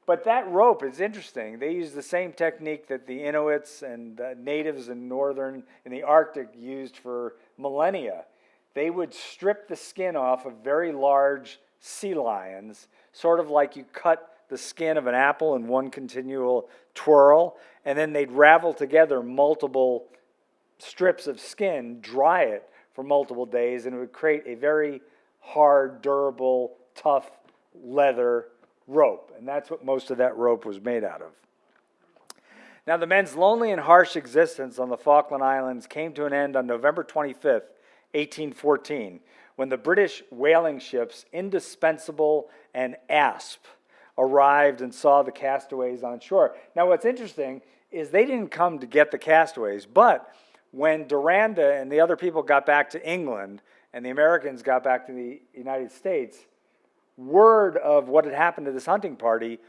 But that rope is interesting. They used the same technique that the Inuits and natives in the Arctic used for millennia. They would strip the skin off of very large sea lions, sort of like you cut the skin of an apple in one continual twirl, and then they'd ravel together multiple strips of skin, dry it for multiple days, and it would create a very hard, durable, tough leather rope. And that's what most of that rope was made out of. Now, the men's lonely and harsh existence on the Falkland Islands came to an end on November 25th, 1814, when the British whaling ships Indispensable and Asp arrived and saw the castaways on shore. Now, what's interesting is they didn't come to get the castaways, but when Duranda and the other people got back to England and the Americans got back to the United States, word of what had happened to this hunting party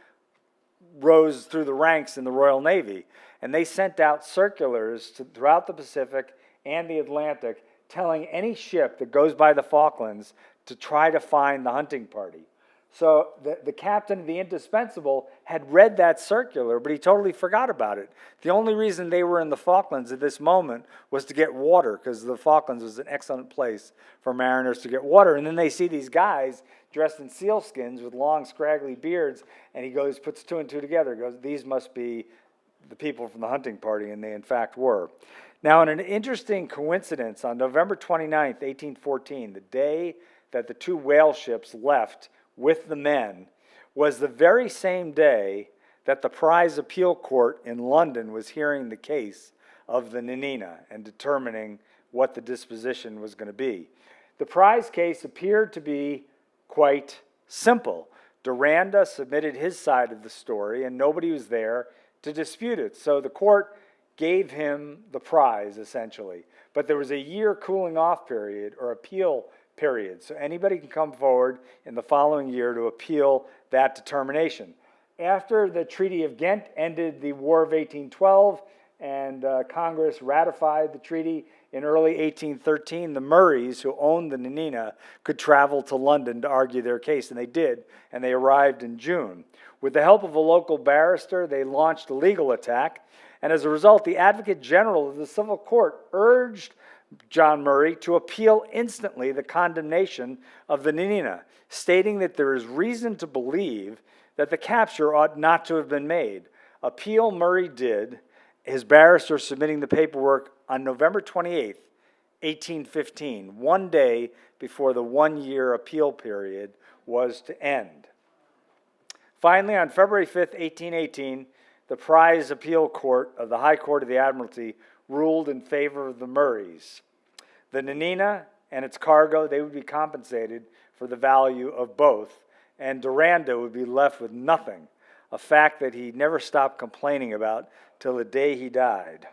rose through the ranks in the Royal Navy. And they sent out circulars throughout the Pacific and the Atlantic telling any ship that goes by the Falklands to try to find the hunting party. So the captain of the Indispensable had read that circular, but he totally forgot about it. The only reason they were in the Falklands at this moment was to get water, because the Falklands was an excellent place for mariners to get water. And then they see these guys dressed in sealskins with long, scraggly beards, and he goes, puts 2 and 2 together, goes, these must be the people from the hunting party, and they in fact were. Now, in an interesting coincidence, on November 29th, 1814, the day that the 2 whale ships left with the men, was the very same day that the prize appeal court in London was hearing the case of the Nanina and determining what the disposition was going to be. The prize case appeared to be quite simple. Duranda submitted his side of the story, and nobody was there to dispute it. So the court gave him the prize, essentially. But there was a year cooling off period, or appeal period. So anybody can come forward in the following year to appeal that determination. After the Treaty of Ghent ended the War of 1812 and Congress ratified the treaty in early 1813, the Murrays, who owned the Nanina, could travel to London to argue their case, and they did, and they arrived in June. With the help of a local barrister, they launched a legal attack, and as a result, the Advocate General of the Civil Court urged John Murray to appeal instantly the condemnation of the Nanina, stating that there is reason to believe that the capture ought not to have been made. Appeal Murray did, his barrister submitting the paperwork on November 28th, 1815, 1 day before the 1-year appeal period was to end. Finally, on February 5th, 1818, the prize appeal court of the High Court of the Admiralty ruled in favor of the Murrays. The Nanina and its cargo, they would be compensated for the value of both, and Duranda would be left with nothing, a fact that he never stopped complaining about till the day he died.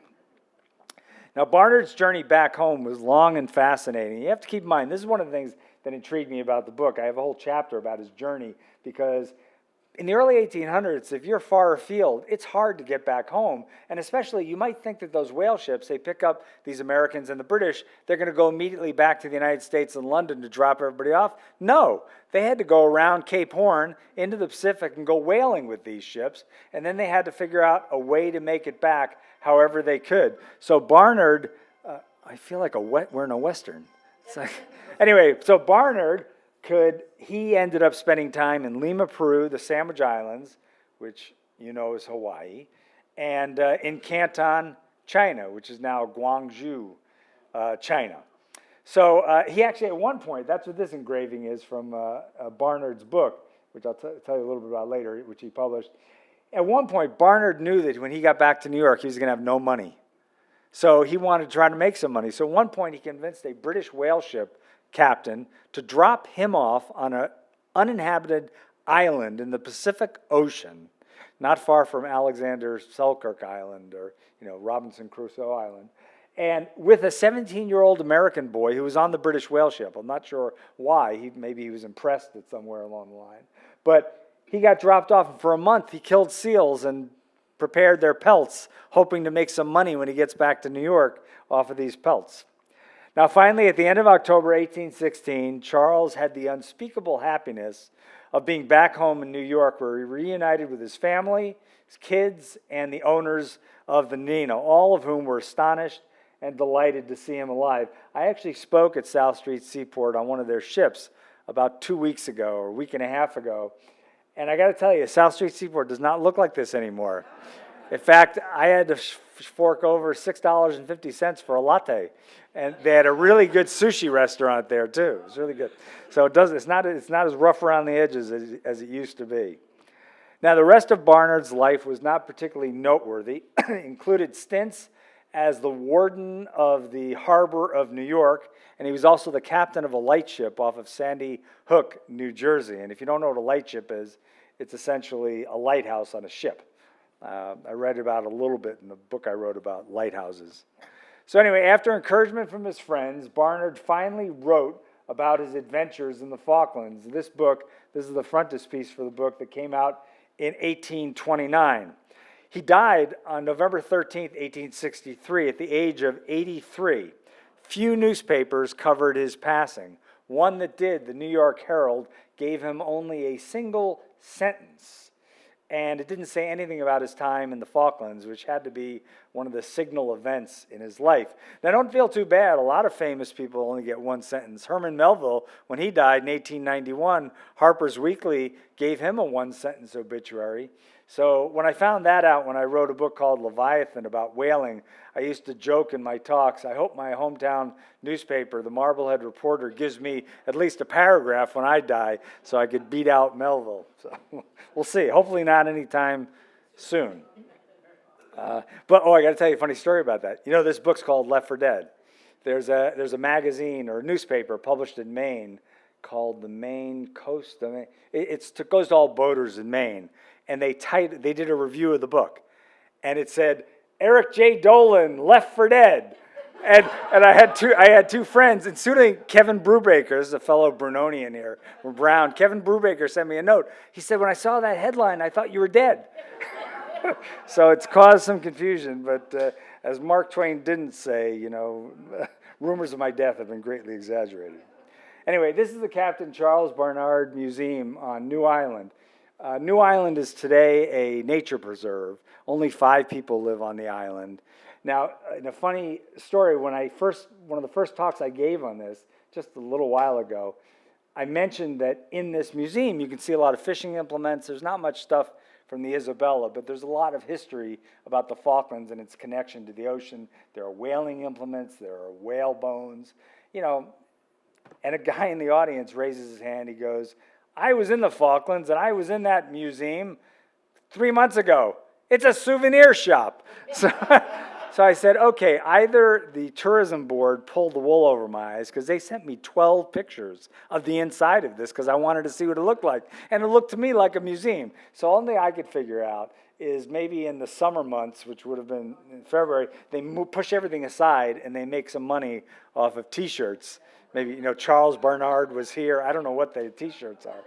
Now, Barnard's journey back home was long and fascinating. You have to keep in mind, this is one of the things that intrigued me about the book. I have a whole chapter about his journey because in the early 1800s, if you're far afield, it's hard to get back home. And especially, you might think that those whale ships, they pick up these Americans and the British, they're going to go immediately back to the United States and London to drop everybody off. No, they had to go around Cape Horn into the Pacific and go whaling with these ships. And then they had to figure out a way to make it back however they could. So Barnard, I feel like we're in a Western. It's like, anyway, so Barnard, he ended up spending time in Lima, Peru, the Sandwich Islands, which you know is Hawaii, and in Canton, China, which is now Guangzhou, China. So he actually, at one point, that's what this engraving is from Barnard's book, which I'll tell you a little bit about later, which he published. At one point, Barnard knew that when he got back to New York, he was going to have no money. So he wanted to try to make some money. So at one point, he convinced a British whale ship captain to drop him off on an uninhabited island in the Pacific Ocean, not far from Alexander Selkirk Island or Robinson Crusoe Island, and with a 17-year-old American boy who was on the British whale ship. I'm not sure why. Maybe he was impressed at somewhere along the line. But he got dropped off, and for a month he killed seals and prepared their pelts, hoping to make some money when he gets back to New York off of these pelts. Now, finally, at the end of October 1816, Charles had the unspeakable happiness of being back home in New York, where he reunited with his family, his kids, and the owners of the Nina, all of whom were astonished and delighted to see him alive. I actually spoke at South Street Seaport on one of their ships about 2 weeks ago, or a week and a half ago, and I got to tell you, South Street Seaport does not look like this anymore. In fact, I had to fork over $6.50 for a latte. And they had a really good sushi restaurant there, too. It was really good. So it's not as rough around the edges as it used to be. Now, the rest of Barnard's life was not particularly noteworthy. It included stints as the warden of the harbor of New York, and he was also the captain of a lightship off of Sandy Hook, New Jersey. And if you don't know what a lightship is, it's essentially a lighthouse on a ship. I read about it a little bit in the book I wrote about lighthouses. So anyway, after encouragement from his friends, Barnard finally wrote about his adventures in the Falklands. This is the frontispiece for the book that came out in 1829. He died on November 13th, 1863, at the age of 83. Few newspapers covered his passing. One that did, the New York Herald, gave him only a single sentence. And it didn't say anything about his time in the Falklands, which had to be one of the signal events in his life. Now, don't feel too bad. A lot of famous people only get one sentence. Herman Melville, when he died in 1891, Harper's Weekly gave him a one-sentence obituary. So when I found that out, when I wrote a book called Leviathan about whaling, I used to joke in my talks, I hope my hometown newspaper, the Marblehead Reporter, gives me at least a paragraph when I die so I could beat out Melville. So we'll see. Hopefully not anytime soon. I got to tell you a funny story about that. You know, this book's called Left for Dead. There's a magazine or a newspaper published in Maine called the Maine Coast. It goes to all boaters in Maine. And they did a review of the book, and it said Eric Jay Dolin, Left for Dead, and I had two friends, including Kevin Brubaker. This is a fellow Brunonian here from Brown. Kevin Brubaker sent me a note. He said, when I saw that headline, I thought you were dead. So it's caused some confusion, but as Mark Twain didn't say, rumors of my death have been greatly exaggerated. Anyway, this is the Captain Charles Barnard Museum on New Island. New Island is today a nature preserve. Only 5 people live on the island. Now, in a funny story, one of the first talks I gave on this, just a little while ago, I mentioned that in this museum you can see a lot of fishing implements. There's not much stuff from the Isabella, but there's a lot of history about the Falklands and its connection to the ocean. There are whaling implements, there are whale bones, and a guy in the audience raises his hand. He goes, I was in the Falklands, and I was in that museum 3 months ago. It's a souvenir shop. So I said, okay, either the tourism board pulled the wool over my eyes, because they sent me 12 pictures of the inside of this, because I wanted to see what it looked like. And it looked to me like a museum. So only I could figure out is maybe in the summer months, which would have been in February, they push everything aside, and they make some money off of T-shirts. Maybe, Charles Barnard was here. I don't know what the T-shirts are.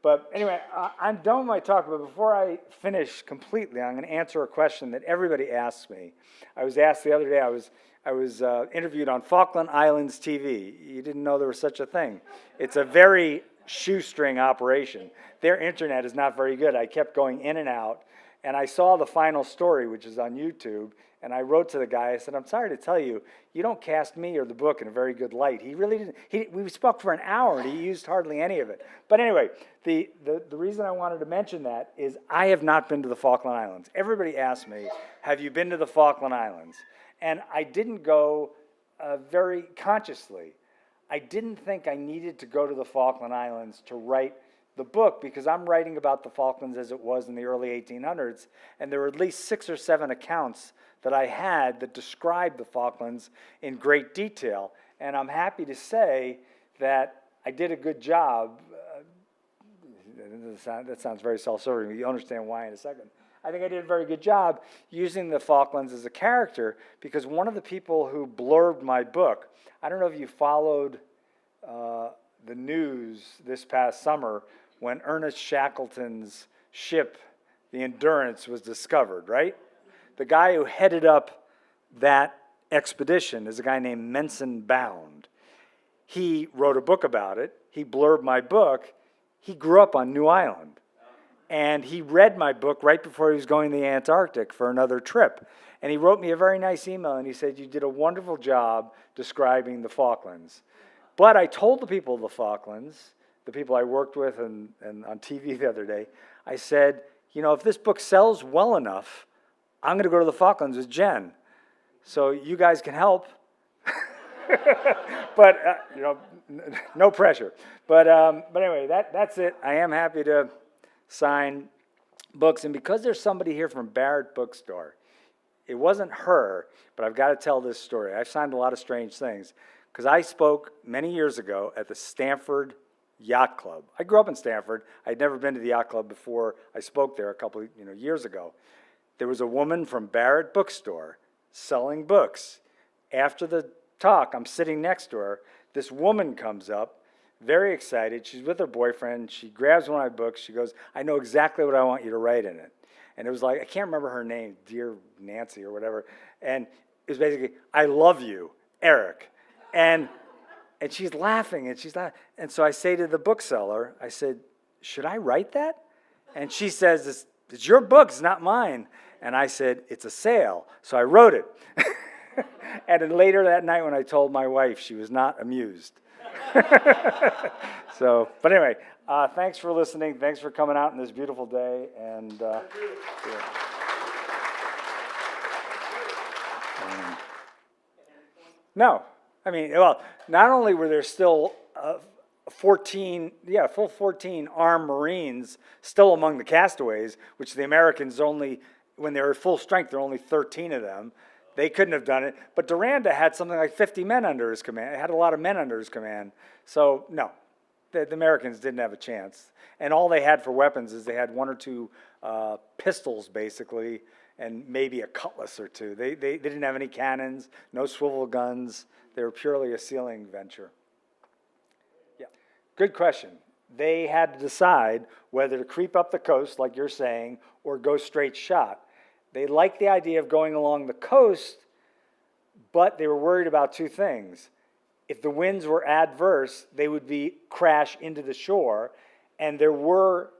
But anyway, I'm done with my talk, but before I finish completely, I'm going to answer a question that everybody asks me. I was asked the other day, I was interviewed on Falkland Islands TV. You didn't know there was such a thing. It's a very shoestring operation. Their internet is not very good. I kept going in and out, and I saw the final story, which is on YouTube, and I wrote to the guy, I said, I'm sorry to tell you, you don't cast me or the book in a very good light. He really didn't. We spoke for an hour, and he used hardly any of it. But anyway, the reason I wanted to mention that is I have not been to the Falkland Islands. Everybody asks me, have you been to the Falkland Islands? And I didn't go very consciously. I didn't think I needed to go to the Falkland Islands to write the book because I'm writing about the Falklands as it was in the early 1800s, and there were at least 6 or 7 accounts that I had that described the Falklands in great detail. And I'm happy to say that I did a good job. That sounds very self-serving, but you'll understand why in a second. I think I did a very good job using the Falklands as a character because one of the people who blurbed my book, I don't know if you followed the news this past summer when Ernest Shackleton's ship, the Endurance, was discovered, right? The guy who headed up that expedition is a guy named Menson Bound. He wrote a book about it. He blurbed my book. He grew up on New Island. And he read my book right before he was going to the Antarctic for another trip. And he wrote me a very nice email, and he said, you did a wonderful job describing the Falklands. But I told the people of the Falklands, the people I worked with and on TV the other day, I said, you know, if this book sells well enough, I'm going to go to the Falklands with Jen. So you guys can help. But, you know, no pressure. But anyway, that's it. I am happy to sign books. And because there's somebody here from Barrett Bookstore, it wasn't her, but I've got to tell this story. I've signed a lot of strange things because I spoke many years ago at the Stanford Yacht Club. I grew up in Stanford. I'd never been to the yacht club before I spoke there a couple of years ago. There was a woman from Barrett Bookstore selling books. After the talk, I'm sitting next to her. This woman comes up, very excited. She's with her boyfriend. She grabs one of my books. She goes, I know exactly what I want you to write in it. And it was like, I can't remember her name, Dear Nancy or whatever. And it was basically, I love you, Eric. And she's laughing, and she's laughing. And so I say to the bookseller, I said, should I write that? And she says, it's your book, it's not mine. And I said, it's a sale. So I wrote it. And then later that night when I told my wife, she was not amused. So, but anyway, thanks for listening. Thanks for coming out on this beautiful day. And no, I mean, well, not only were there still 14 armed Marines still among the castaways, which the Americans only, when they were full strength, there were only 13 of them. They couldn't have done it. But Duranda had something like 50 men under his command. It had a lot of men under his command. So, no, the Americans didn't have a chance. And all they had for weapons is they had 1 or 2 pistols, basically, and maybe a cutlass or 2. They didn't have any cannons, no swivel guns. They were purely a sealing venture. Yeah, good question. They had to decide whether to creep up the coast, like you're saying, or go straight shot. They liked the idea of going along the coast, but they were worried about 2 things. If the winds were adverse, they would crash into the shore, and there were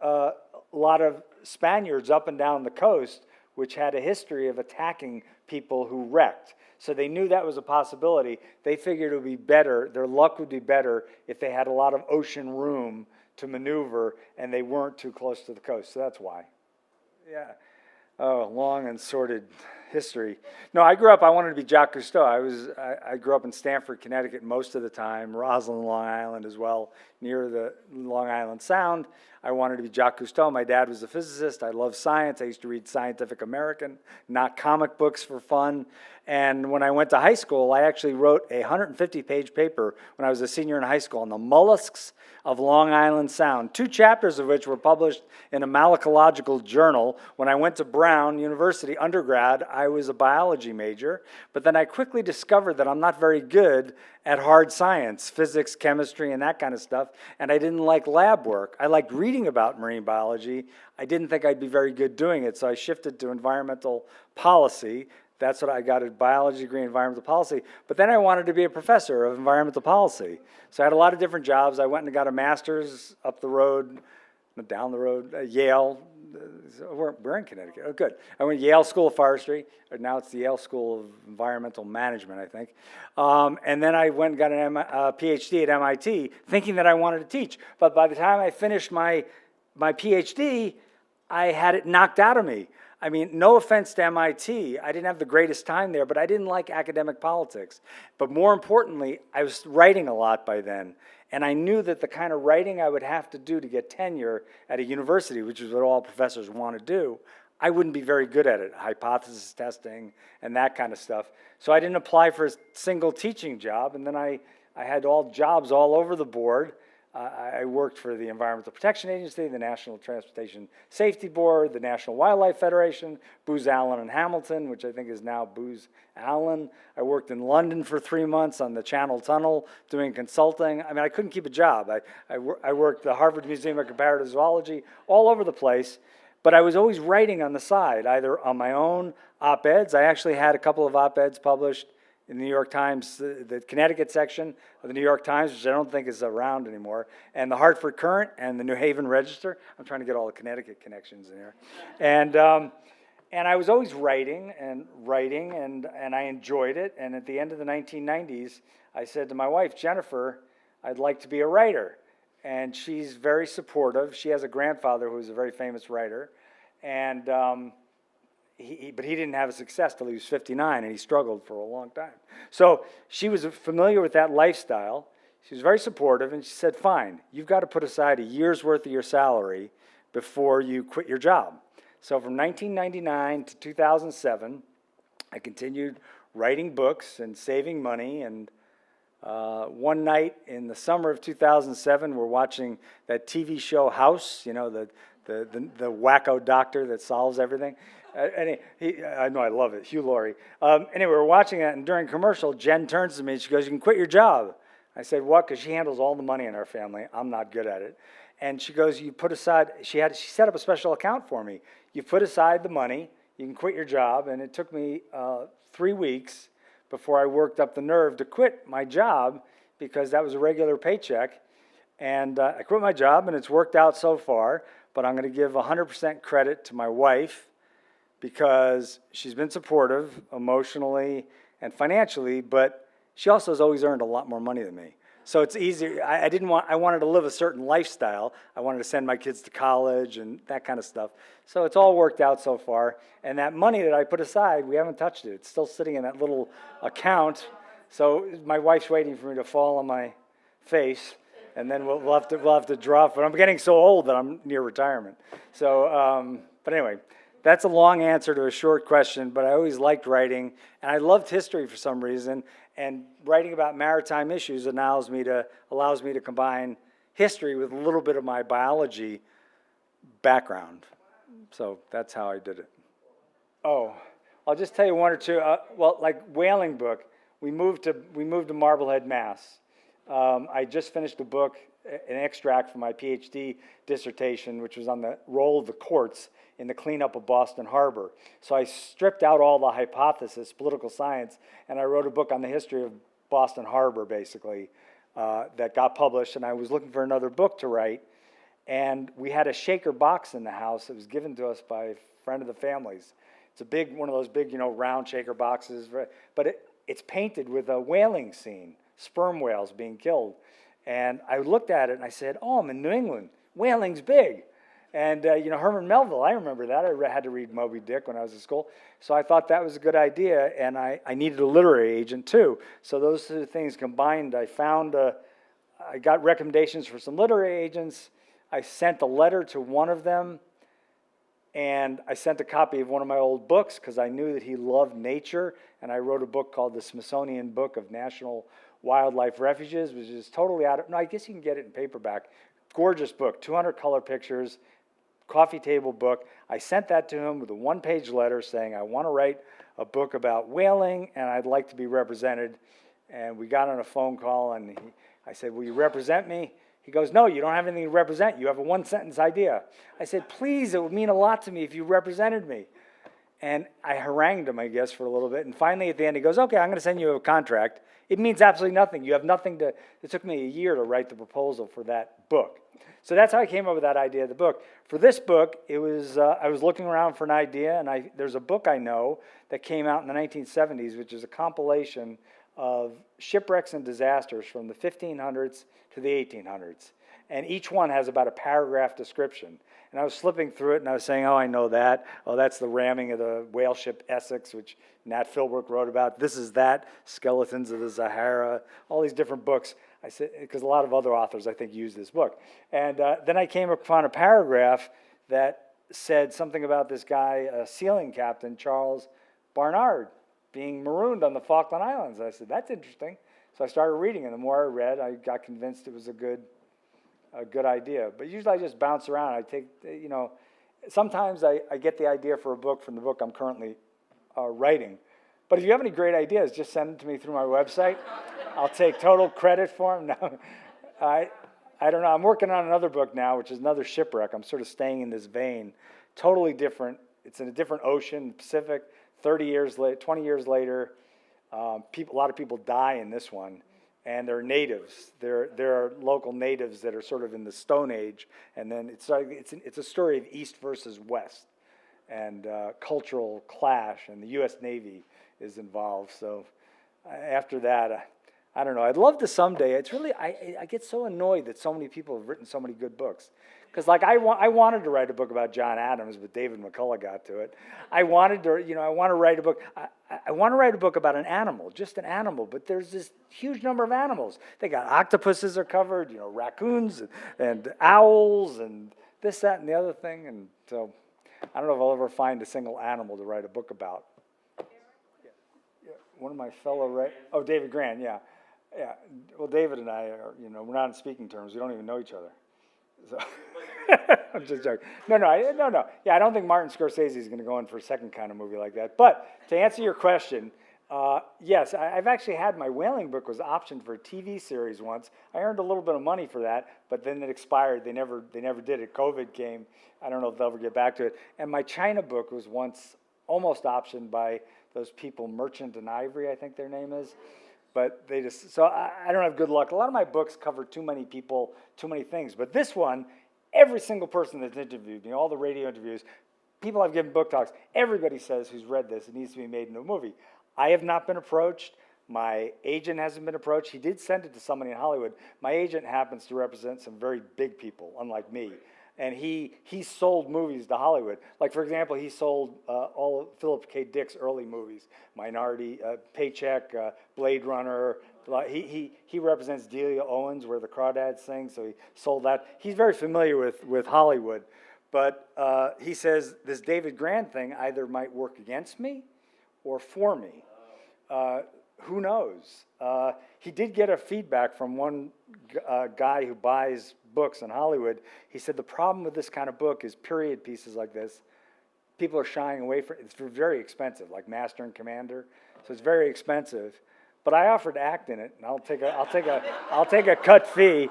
a lot of Spaniards up and down the coast which had a history of attacking people who wrecked. So they knew that was a possibility. They figured it would be better, their luck would be better if they had a lot of ocean room to maneuver and they weren't too close to the coast. So that's why. Yeah. Oh, long and sordid history. No, I wanted to be Jacques Cousteau. I grew up in Stamford, Connecticut most of the time, Roslyn, Long Island as well, near the Long Island Sound. I wanted to be Jacques Cousteau. My dad was a physicist. I love science. I used to read Scientific American, not comic books for fun. And when I went to high school, I actually wrote a 150-page paper when I was a senior in high school on the mollusks of Long Island Sound, 2 chapters of which were published in a malacological journal. When I went to Brown University undergrad, I was a biology major, but then I quickly discovered that I'm not very good at hard science, physics, chemistry, and that kind of stuff, and I didn't like lab work. I liked reading about marine biology. I didn't think I'd be very good doing it, so I shifted to environmental policy. That's what I got, a biology degree in environmental policy. But then I wanted to be a professor of environmental policy. So I had a lot of different jobs. I went and got a master's up the road, down the road, Yale. We're in Connecticut. Oh, good. I went to Yale School of Forestry. Now it's the Yale School of Environmental Management, I think. And then I went and got a PhD at MIT, thinking that I wanted to teach. But by the time I finished my PhD, I had it knocked out of me. I mean, no offense to MIT, I didn't have the greatest time there, but I didn't like academic politics. But more importantly, I was writing a lot by then, and I knew that the kind of writing I would have to do to get tenure at a university, which is what all professors want to do, I wouldn't be very good at it, hypothesis testing and that kind of stuff. So I didn't apply for a single teaching job, and then I had all jobs all over the board. I worked for the Environmental Protection Agency, the National Transportation Safety Board, the National Wildlife Federation, Booz Allen and Hamilton, which I think is now Booz Allen. I worked in London for 3 months on the Channel Tunnel doing consulting. I mean, I couldn't keep a job. I worked at the Harvard Museum of Comparative Zoology, all over the place. But I was always writing on the side, either on my own op-eds. I actually had a couple of op-eds published in the New York Times, the Connecticut section of the New York Times, which I don't think is around anymore, and the Hartford Courant and the New Haven Register. I'm trying to get all the Connecticut connections in here. And I was always writing, and I enjoyed it. And at the end of the 1990s, I said to my wife, Jennifer, I'd like to be a writer. And she's very supportive. She has a grandfather who was a very famous writer. And but he didn't have a success till he was 59, and he struggled for a long time. So she was familiar with that lifestyle. She was very supportive, and she said, fine, you've got to put aside a year's worth of your salary before you quit your job. So from 1999 to 2007, I continued writing books and saving money, and one night in the summer of 2007, we're watching that TV show House, you know, the wacko doctor that solves everything. I know, I love it, Hugh Laurie. Anyway, we're watching that, and during commercial, Jen turns to me and she goes, you can quit your job. I said, what? Because she handles all the money in our family. I'm not good at it. And she goes, you put aside, she set up a special account for me. You put aside the money, you can quit your job, and it took me 3 weeks before I worked up the nerve to quit my job, because that was a regular paycheck. And I quit my job, and it's worked out so far, but I'm going to give 100% credit to my wife, because she's been supportive emotionally and financially, but she also has always earned a lot more money than me. So it's easier. I wanted to live a certain lifestyle. I wanted to send my kids to college and that kind of stuff. So it's all worked out so far. And that money that I put aside, we haven't touched it. It's still sitting in that little account. So my wife's waiting for me to fall on my face, and then we'll have to drop. But I'm getting so old that I'm near retirement. So, but anyway. That's a long answer to a short question, but I always liked writing, and I loved history for some reason, and writing about maritime issues allows me to combine history with a little bit of my biology background. So that's how I did it. Oh, I'll just tell you one or two. Well, like Whaling book, we moved to Marblehead, Mass. I just finished a book, an extract from my PhD dissertation, which was on the role of the courts in the cleanup of Boston Harbor. So I stripped out all the hypothesis, political science, and I wrote a book on the history of Boston Harbor, basically, that got published. And I was looking for another book to write, and we had a shaker box in the house that was given to us by a friend of the family's. It's a big, one of those big, round shaker boxes, but it's painted with a whaling scene, sperm whales being killed. And I looked at it and I said, oh, I'm in New England. Whaling's big. And, Herman Melville, I remember that. I had to read Moby Dick when I was in school. So I thought that was a good idea, and I needed a literary agent too. So those two things combined, I got recommendations for some literary agents. I sent a letter to one of them, and I sent a copy of one of my old books because I knew that he loved nature, and I wrote a book called The Smithsonian Book of National Wildlife Refuges, which is totally I guess you can get it in paperback. Gorgeous book, 200 color pictures, coffee table book. I sent that to him with a one-page letter saying I want to write a book about whaling, and I'd like to be represented. And we got on a phone call, and I said, will you represent me? He goes, no, you don't have anything to represent. You have a one-sentence idea. I said, please, it would mean a lot to me if you represented me. And I harangued him, I guess, for a little bit. And finally, at the end, he goes, okay, I'm going to send you a contract. It means absolutely nothing. You have nothing to, it took me a year to write the proposal for that book. So that's how I came up with that idea of the book. For this book, it was, I was looking around for an idea, and there's a book I know that came out in the 1970s, which is a compilation of shipwrecks and disasters from the 1500s to the 1800s. And each one has about a paragraph description. And I was flipping through it, and I was saying, oh, I know that. Oh, that's the ramming of the whale ship Essex, which Nat Philbrook wrote about. This is that, Skeletons of the Sahara, all these different books. I said, because a lot of other authors, I think, use this book. And then I came upon a paragraph that said something about this guy, sealing captain, Charles Barnard, being marooned on the Falkland Islands. I said, that's interesting. So I started reading, and the more I read, I got convinced it was a good idea. But usually I just bounce around. I take, sometimes I get the idea for a book from the book I'm currently writing. But if you have any great ideas, just send them to me through my website. I'll take total credit for them. No, I don't know. I'm working on another book now, which is another shipwreck. I'm sort of staying in this vein. Totally different. It's in a different ocean, Pacific. 20 years later, a lot of people die in this one. And they're natives. There are local natives that are sort of in the Stone Age, and then it's a story of East versus West, and cultural clash, and the U.S. Navy is involved. So after that, I don't know. I'd love to someday. It's really I get so annoyed that so many people have written so many good books. Because like I wanted to write a book about John Adams, but David McCullough got to it. I want to write a book. I want to write a book about an animal, just an animal. But there's this huge number of animals. They got octopuses are covered, raccoons and owls and this, that, and the other thing. And so I don't know if I'll ever find a single animal to write a book about. Yeah. One of my fellow David Grant, yeah. Well, David and I are, we're not on speaking terms. We don't even know each other. So I'm just joking. No. Yeah, I don't think Martin Scorsese is going to go in for a second kind of movie like that. But to answer your question, yes, I've actually had my whaling book was optioned for a TV series once. I earned a little bit of money for that, but then it expired. They never did it. COVID came. I don't know if they'll ever get back to it. And my China book was once almost optioned by those people, Merchant and Ivory, I think their name is. But so I don't have good luck. A lot of my books cover too many people, too many things. But this one, every single person that's interviewed me, all the radio interviews, people I've given book talks, everybody says who's read this, it needs to be made into a movie. I have not been approached. My agent hasn't been approached. He did send it to somebody in Hollywood. My agent happens to represent some very big people, unlike me. And he sold movies to Hollywood. Like, for example, he sold all of Philip K. Dick's early movies, Minority, Paycheck, Blade Runner. He represents Delia Owens, where the Crawdads sing, so he sold that. He's very familiar with Hollywood. But he says this David Grant thing either might work against me or for me. Who knows? He did get a feedback from one guy who buys books in Hollywood. He said the problem with this kind of book is period pieces like this. People are shying away from it. It's very expensive, like Master and Commander. So it's very expensive. But I offered to act in it, and I'll take a cut fee.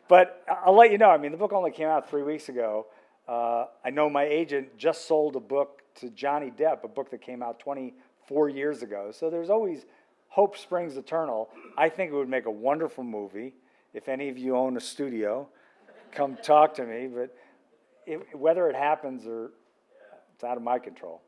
But I'll let you know. I mean, the book only came out 3 weeks ago. I know my agent just sold a book to Johnny Depp, a book that came out 24 years ago. So there's always hope springs eternal. I think it would make a wonderful movie. If any of you own a studio, come talk to me. But whether it happens or it's out of my control.